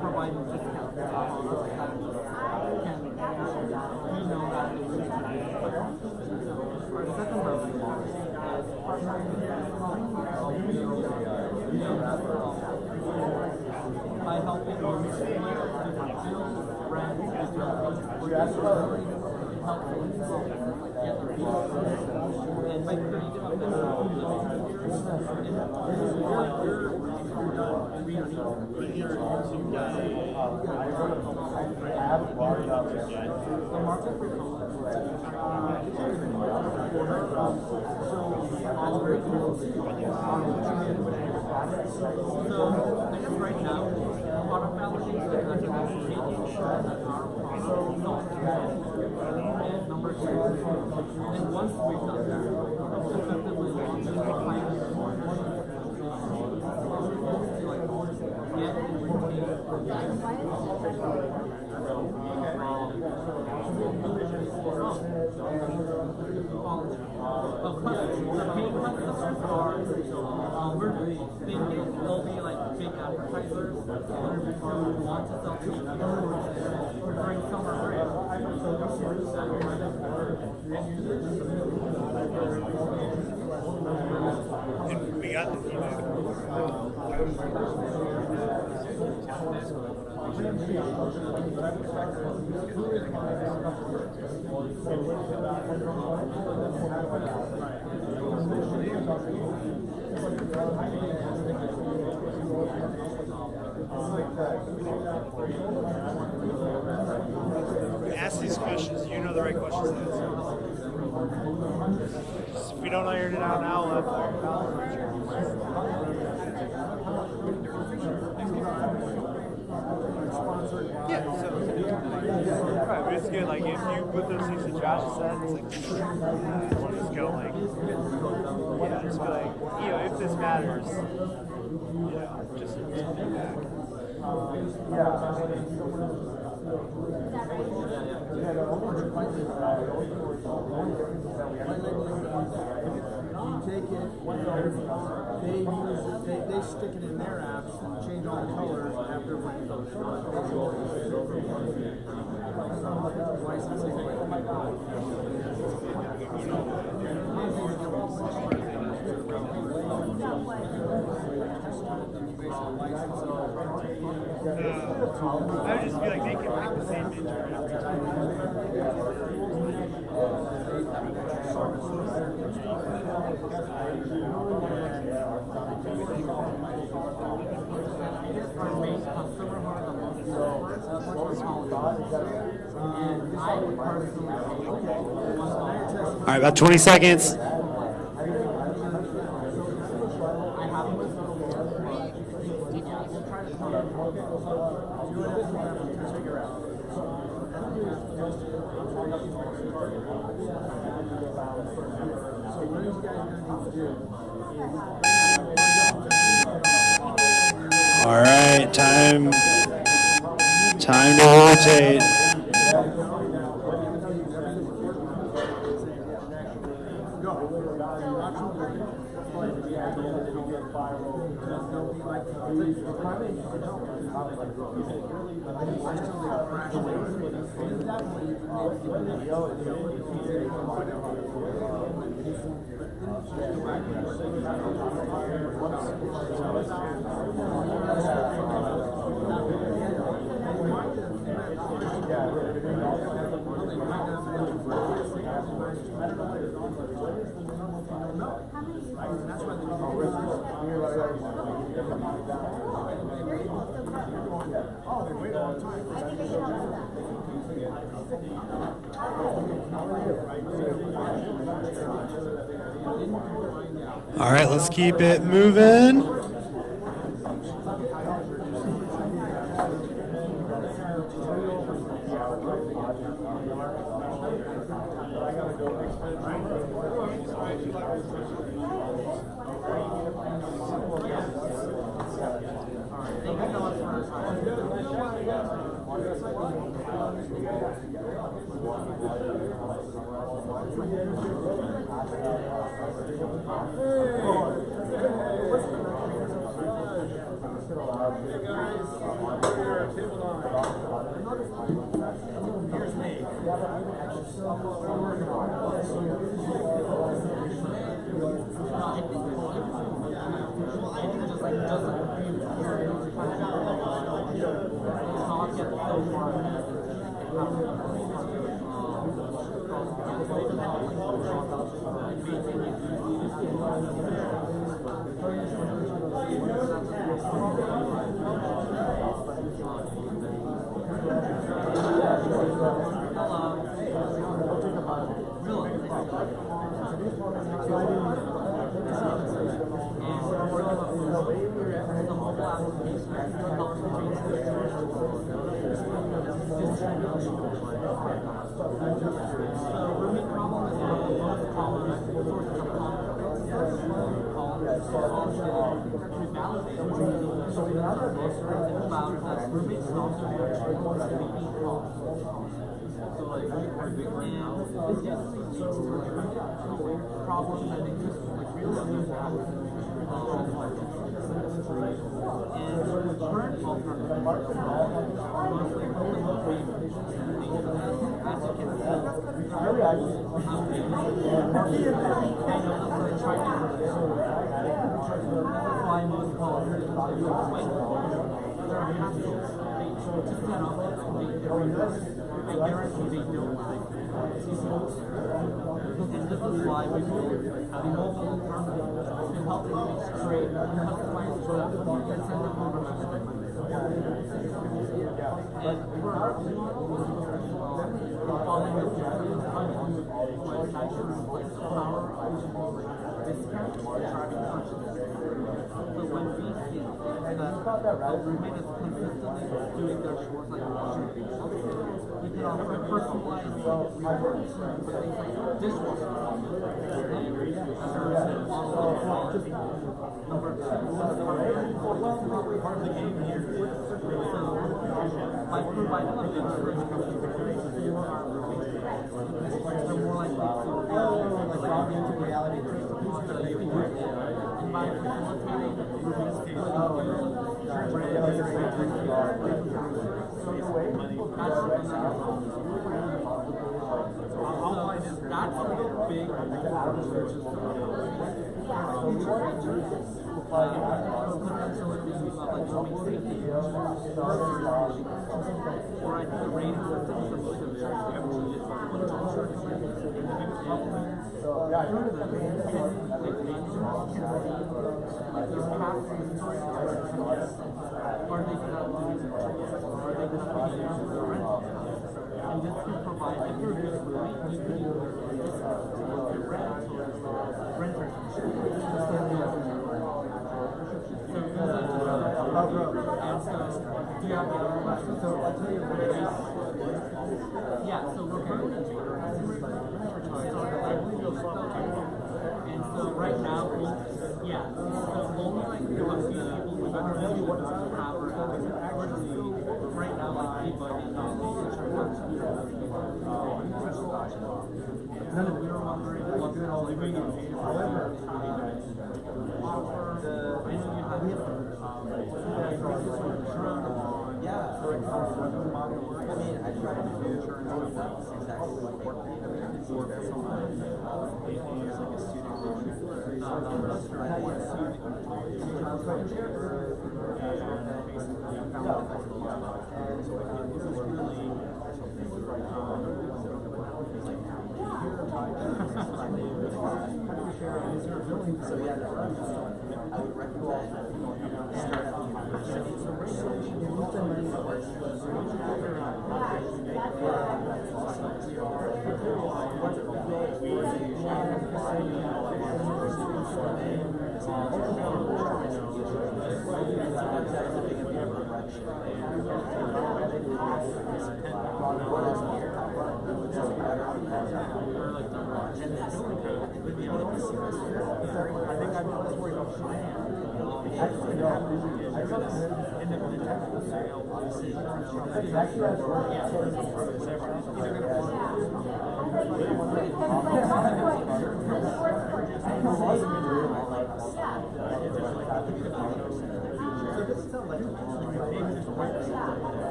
[SPEAKER 3] providing discounts. Our second revenue model is by helping different fields, brands, and by creating the market for so I guess right now, product validation is making sure that our product is number two. And once we've done that, effectively launch the plan get and we're thinking they'll be like big advertisers who want to sell to during summer break.
[SPEAKER 26] And we got the ask these questions, you know the right questions to answer. If we don't iron it out now, we'll have to iron it out in the future. Yeah, so right, but it's good. Like if you put those things that Josh said, it's like we'll just go like, yeah, just be like, if this matters, just feedback.
[SPEAKER 3] You take it, they stick it in their apps and change all the colors after when it goes
[SPEAKER 26] I would just be like, they can make the same picture every time.
[SPEAKER 2] All right, about 20 seconds. All right, time to rotate.
[SPEAKER 4] I think I can help with that.
[SPEAKER 2] All right, let's keep it moving.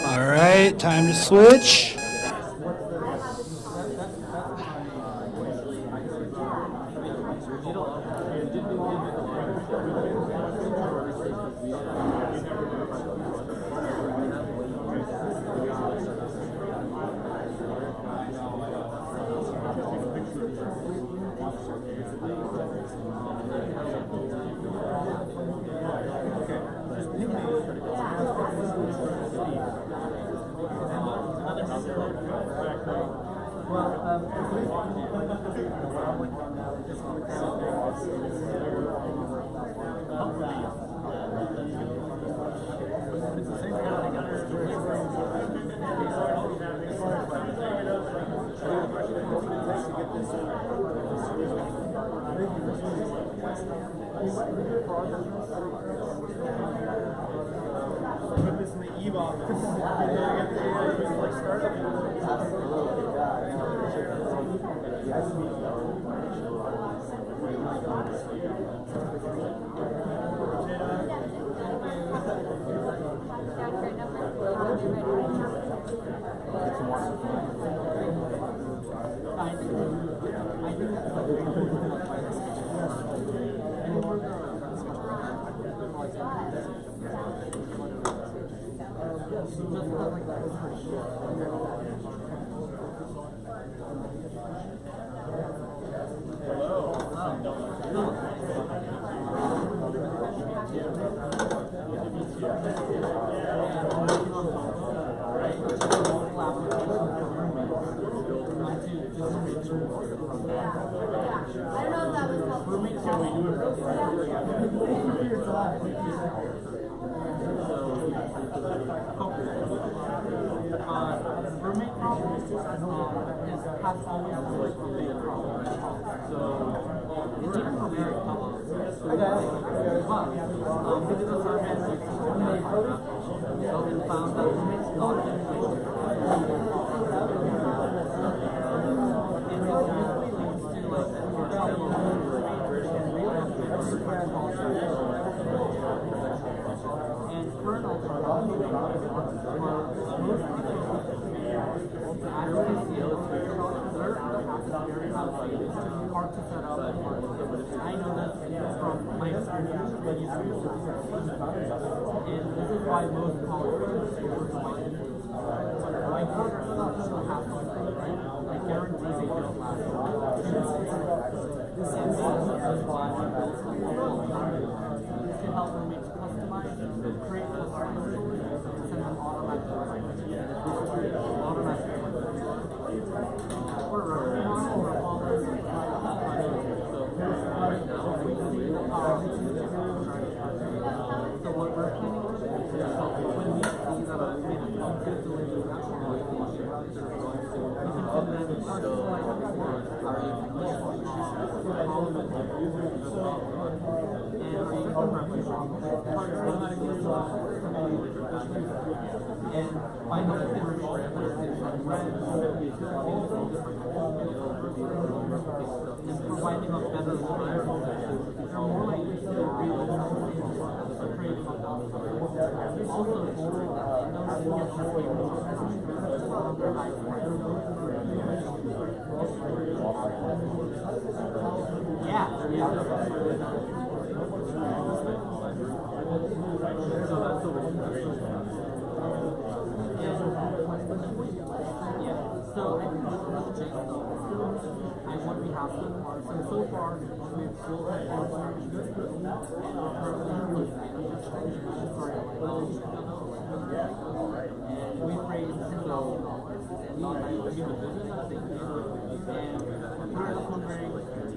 [SPEAKER 2] All right, time to switch.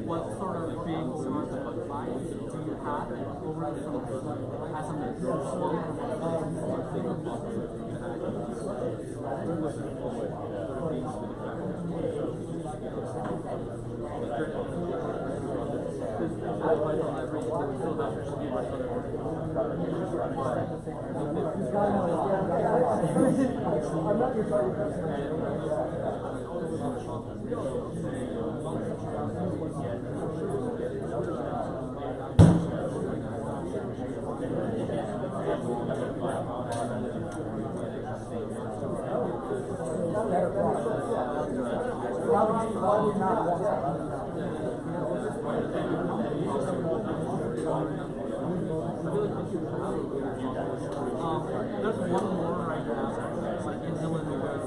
[SPEAKER 3] what sort of big startup looks like. Do you have over some There's one more right now, like in Illinois,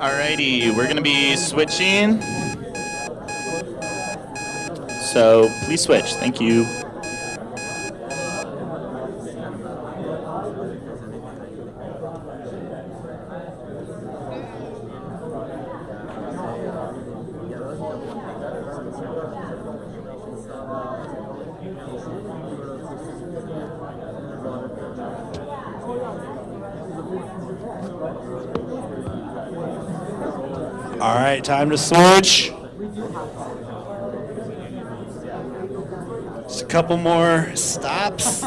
[SPEAKER 1] Alrighty, we're gonna be switching. So please switch, thank you.
[SPEAKER 2] All right, time to switch. Just a couple more stops.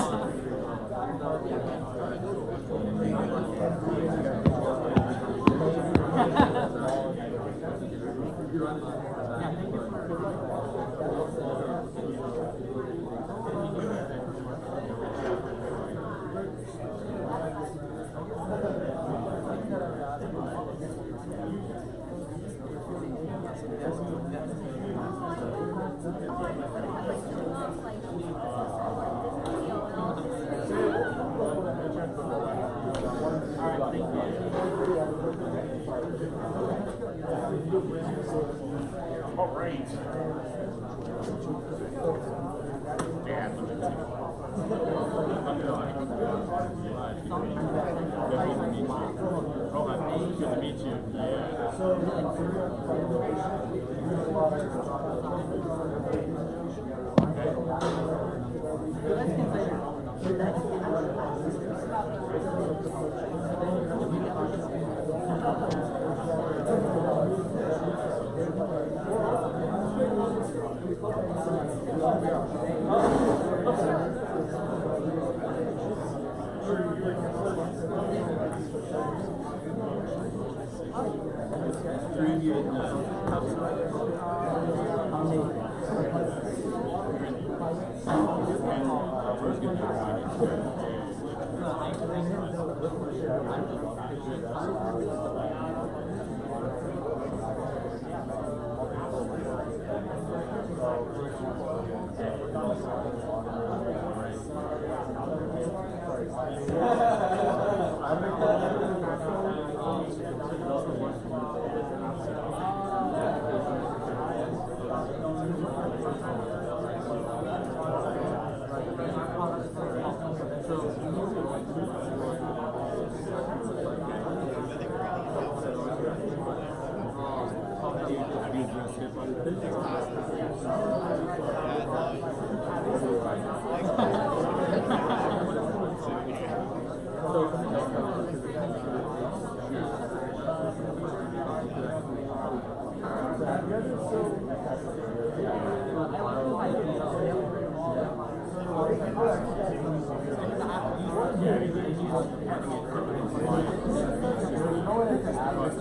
[SPEAKER 2] I'm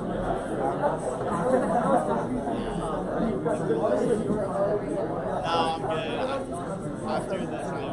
[SPEAKER 2] good. After this, I'm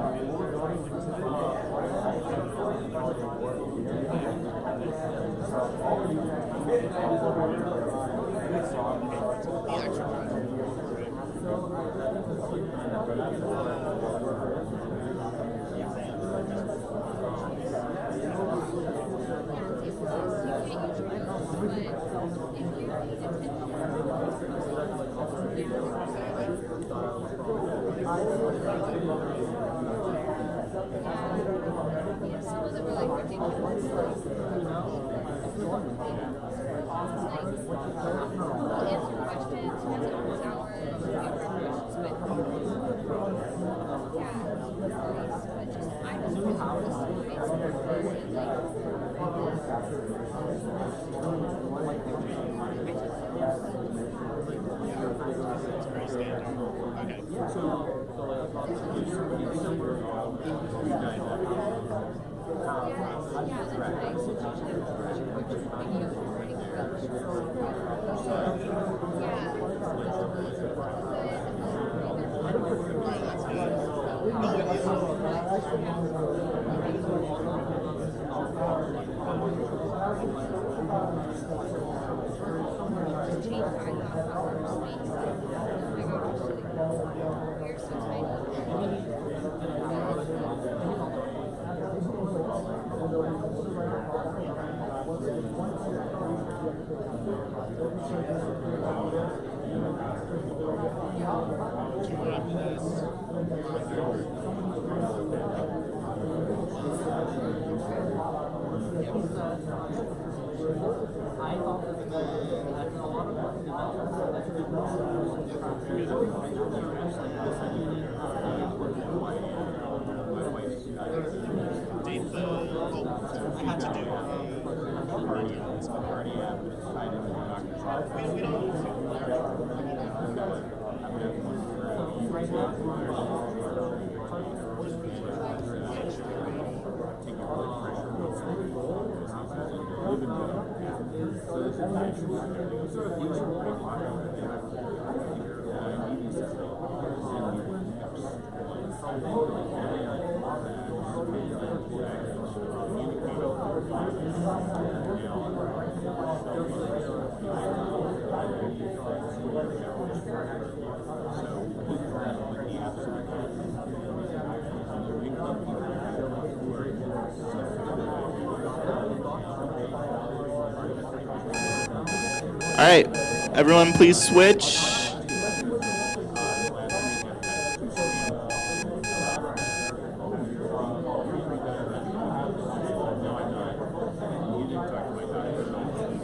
[SPEAKER 1] All right, everyone please switch.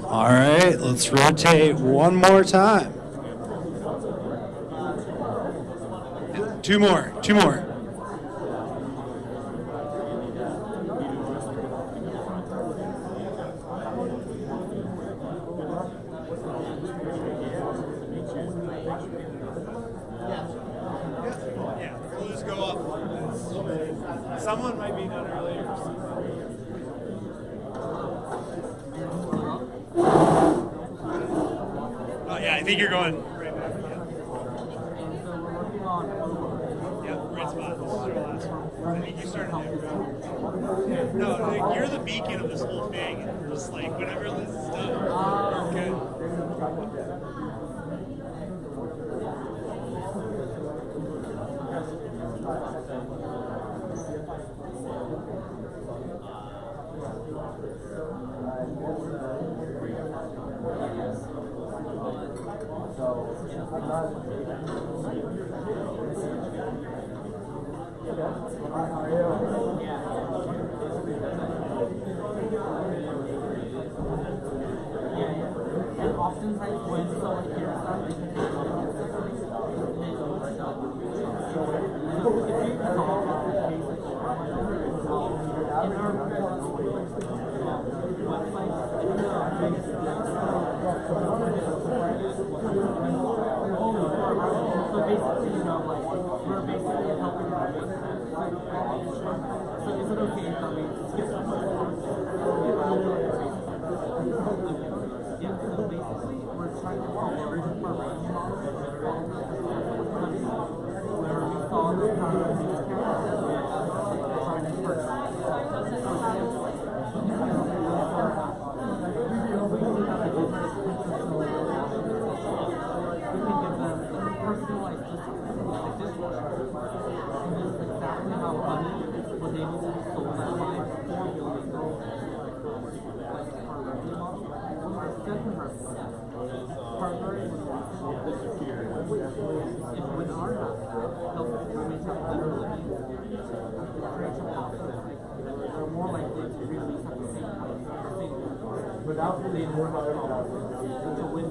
[SPEAKER 2] All right, let's rotate one more time. Two more. Yeah, we'll just go up. Someone might be done earlier. Oh yeah, I think you're going right back. Yeah, great spot. This is your last one. I think you started there. No, like, you're the beacon of this whole thing. And you're just like, whenever this is done, good.
[SPEAKER 3] Oftentimes when someone hears that, they can take it on the So basically, you know, like, we're basically helping them with that. So is it okay if we skip that? Yeah. Without really more to win.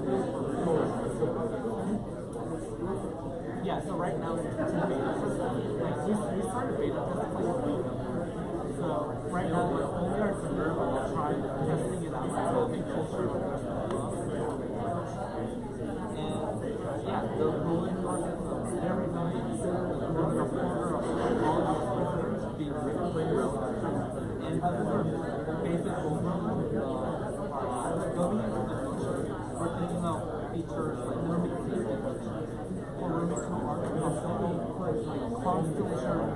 [SPEAKER 3] Yeah, so right now it's in beta. Like we started beta testing like a week ago. So right now we're only our server, but we'll try testing it out right now, make sure. And yeah, the rolling markets are very nice. We're a quarter of all our users being really relevant. And this is our basic overview. We're thinking of features like rooming safety or rooming smart, constantly sharing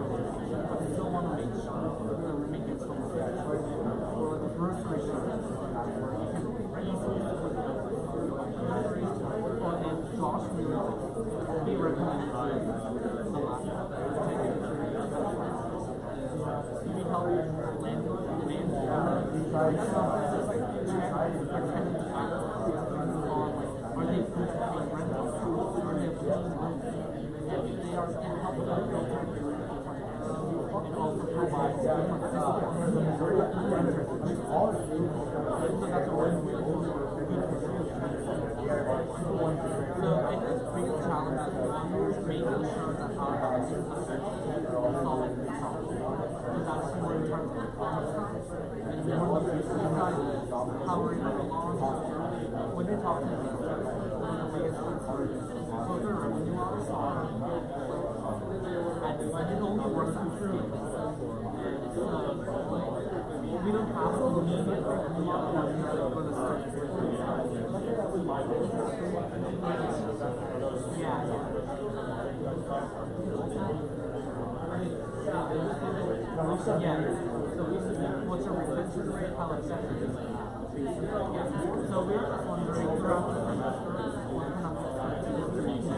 [SPEAKER 3] but still want to make sure the rooming gets home safe. Or like a grocery sharing where you can easily split groceries. And Josh really he recommended a laptop to take it to we help landlords are they paying rentals? Are they paying rent? And if they are, can help them and also provide different discounts. So that's a win-win. So I think the biggest challenge is making sure that our users are solving the problem. So that's more in terms of the process and more of the business side is powering up along. When they talk to me, one of the biggest concerns is those are revenue models and it only works at scale. And so we don't have to need a revenue model for the service. Yeah. Yeah. So what's your retention rate? How effective is it? Yeah. So we're just wondering throughout the semester, what kind of distribution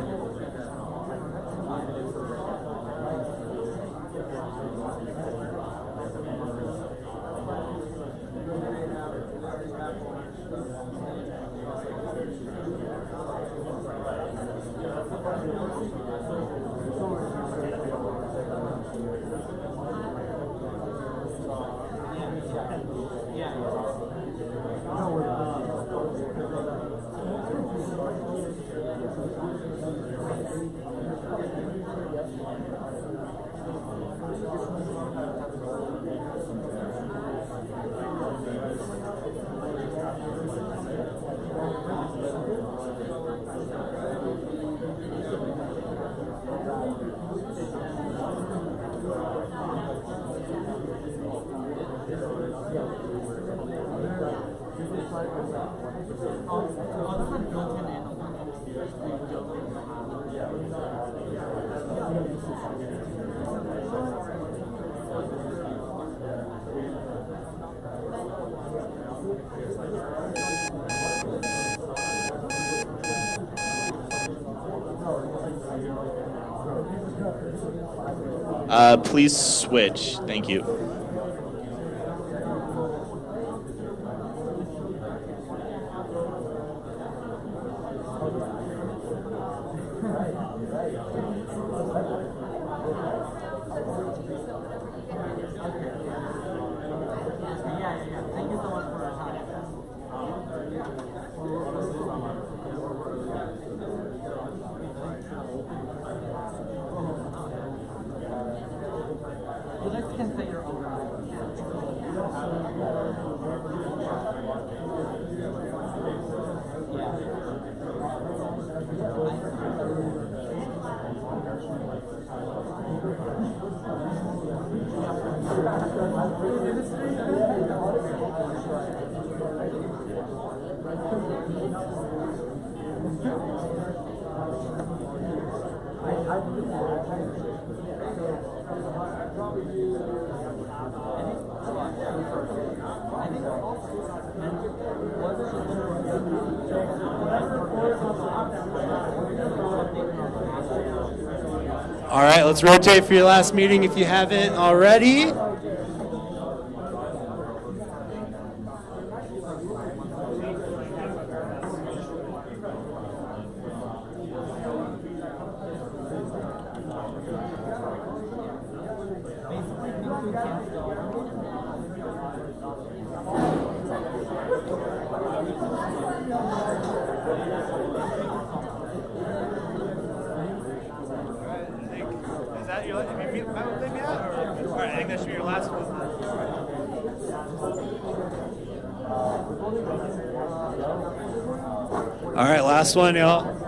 [SPEAKER 1] Please switch. Thank you.
[SPEAKER 3] Thank you so much for your time. You guys can say your own.
[SPEAKER 2] All right, let's rotate for your last meeting if you haven't already.
[SPEAKER 26] Is that your? Have you met with them yet? All right, I think that should be your last one.
[SPEAKER 2] All right, last one, y'all.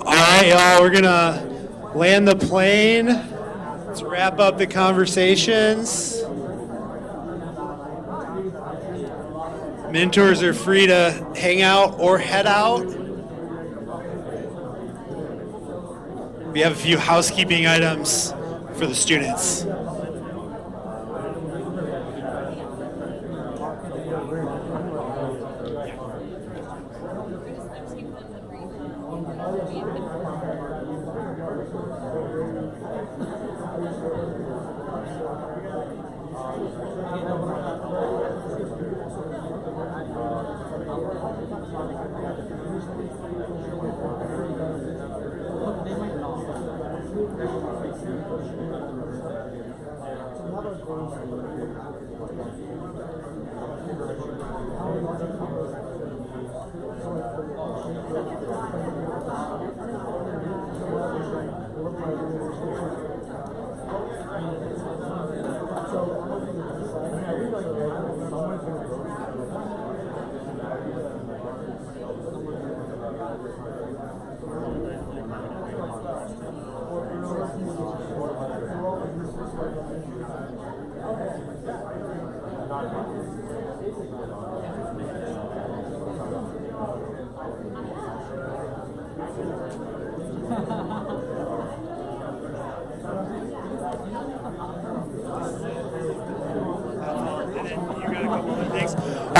[SPEAKER 2] All right, y'all, we're gonna land the plane. Let's wrap up the conversations. Mentors are free to hang out or head out. We have a few housekeeping items for the students.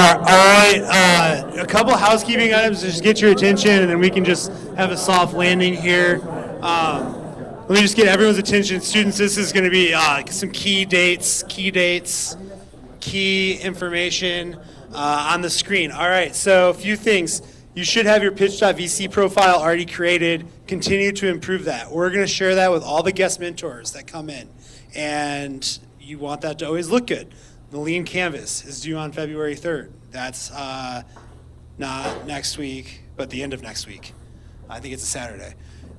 [SPEAKER 2] All right, a couple housekeeping items to just get your attention, and then we can just have a soft landing here. Let me just get everyone's attention. Students, this is going to be some key dates, key information on the screen. All right, so a few things. You should have your pitch.vc profile already created. Continue to improve that. We're going to share that with all the guest mentors that come in, and you want that to always look good. The Lean Canvas is due on February 3rd. That's not next week, but the end of next week. I think it's a Saturday.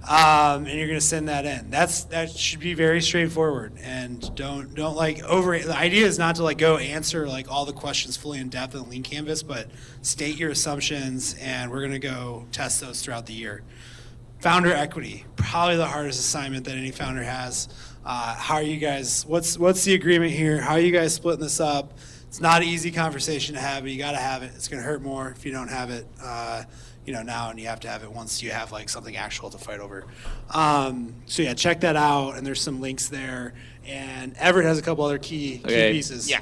[SPEAKER 2] And you're going to send that in. That should be very straightforward. And don't like over. The idea is not to like go answer like all the questions fully in depth in the Lean Canvas, but state your assumptions, and we're going to go test those throughout the year. Founder equity, probably the hardest assignment that any founder has. How are you guys, what's the agreement here? How are you guys splitting this up? It's not an easy conversation to have, but you got to have it. It's going to hurt more if you don't have it, now, and you have to have it once you have like something actual to fight over. So yeah, check that out, and there's some links there. And Everett has a couple other key pieces.
[SPEAKER 1] Yeah.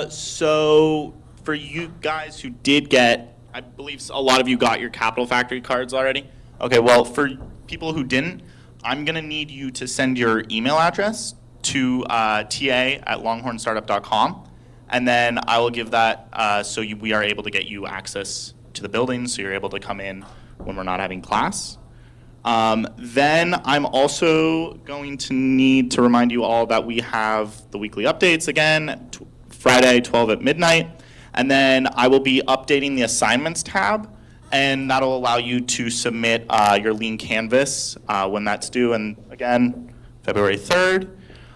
[SPEAKER 1] So for you guys who did get, I believe a lot of you got your Capital Factory cards already. Okay, well, for people who didn't, I'm going to need you to send your email address to ta@longhornstartup.com, and then I will give that so we are able to get you access to the building so you're able to come in when we're not having class. Then I'm also going to need to remind you all that we have the weekly updates again, Friday, 12 at midnight, and then I will be updating the assignments tab, and that'll allow you to submit your Lean Canvas when that's due, and again, February 3rd.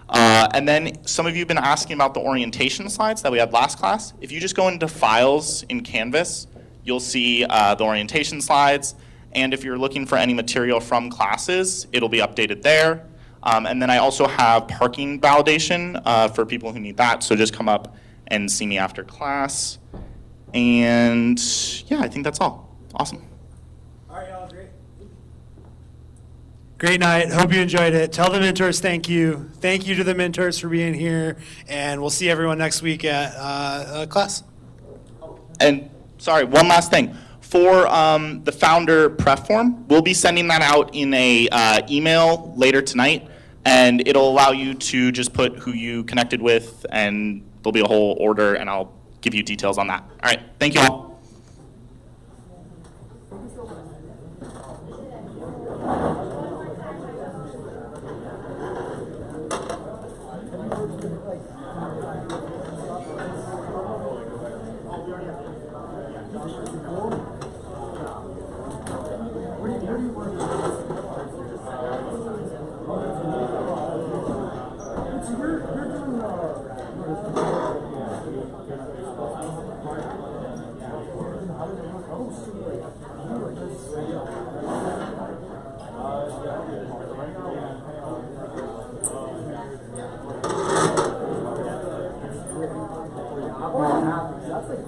[SPEAKER 1] And then some of you have been asking about the orientation slides that we had last class. If you just go into Files in Canvas, you'll see the orientation slides, and if you're looking for any material from classes, it'll be updated there. And then I also have parking validation for people who need that, so just come up and see me after class. And yeah, I think that's all. Awesome.
[SPEAKER 2] All right, y'all, great. Great night. Hope you enjoyed it. Tell the mentors thank you. Thank you to the mentors for being here, and we'll see everyone next week at class.
[SPEAKER 1] And sorry, one last thing. For the founder prep form, we'll be sending that out in a email later tonight, and it'll allow you to just put who you connected with, and there'll be a whole order, and I'll give you details on that. All right, thank you all.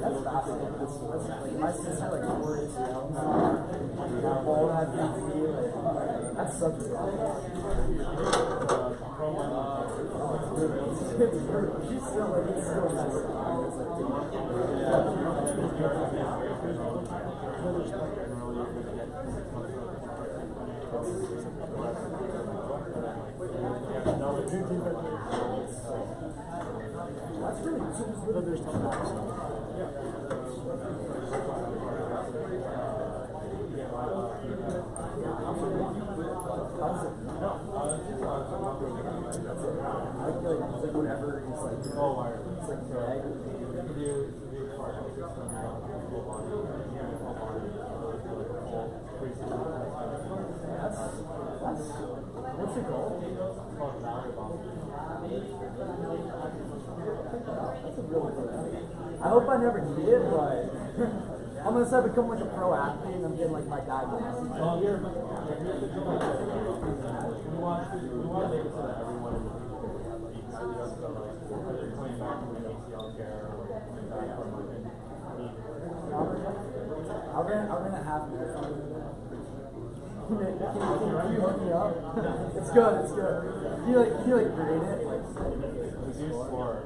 [SPEAKER 26] That's fascinating. That's like my sister like 4 years young. All that that's such a she's still like it's still that's really cool. There's whatever is like, it's like drag. What's your goal? That's a really good idea. I hope I never need it, but unless I become like a pro athlete and I'm getting like my diagnosis. We want to make it so that everyone in the people have like ideas of like whether coming back from ACL care or coming back from like I'll run a half marathon. Can you hook me up? It's good, it's good. Can you grade it? We do score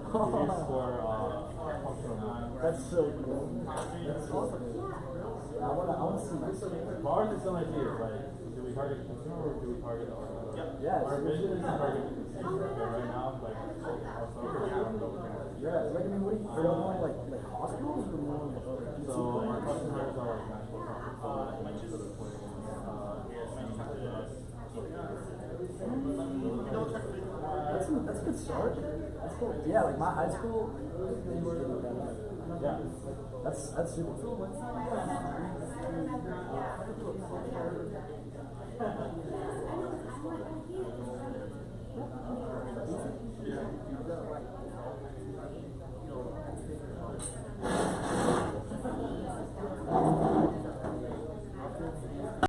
[SPEAKER 26] that's so cool. That's awesome. I want to see this. Bars is similar to you, like, do we target consumer or do we target our yeah, our vision is to target the consumer. Right now, like, our focus is on what we're going to do. Yeah, like, I mean, what do you, are you more like hospitals or more like so our customers are like national hospitals, so they're putting that's a good start. That's cool. Yeah, like my high school. Yeah, that's super cool.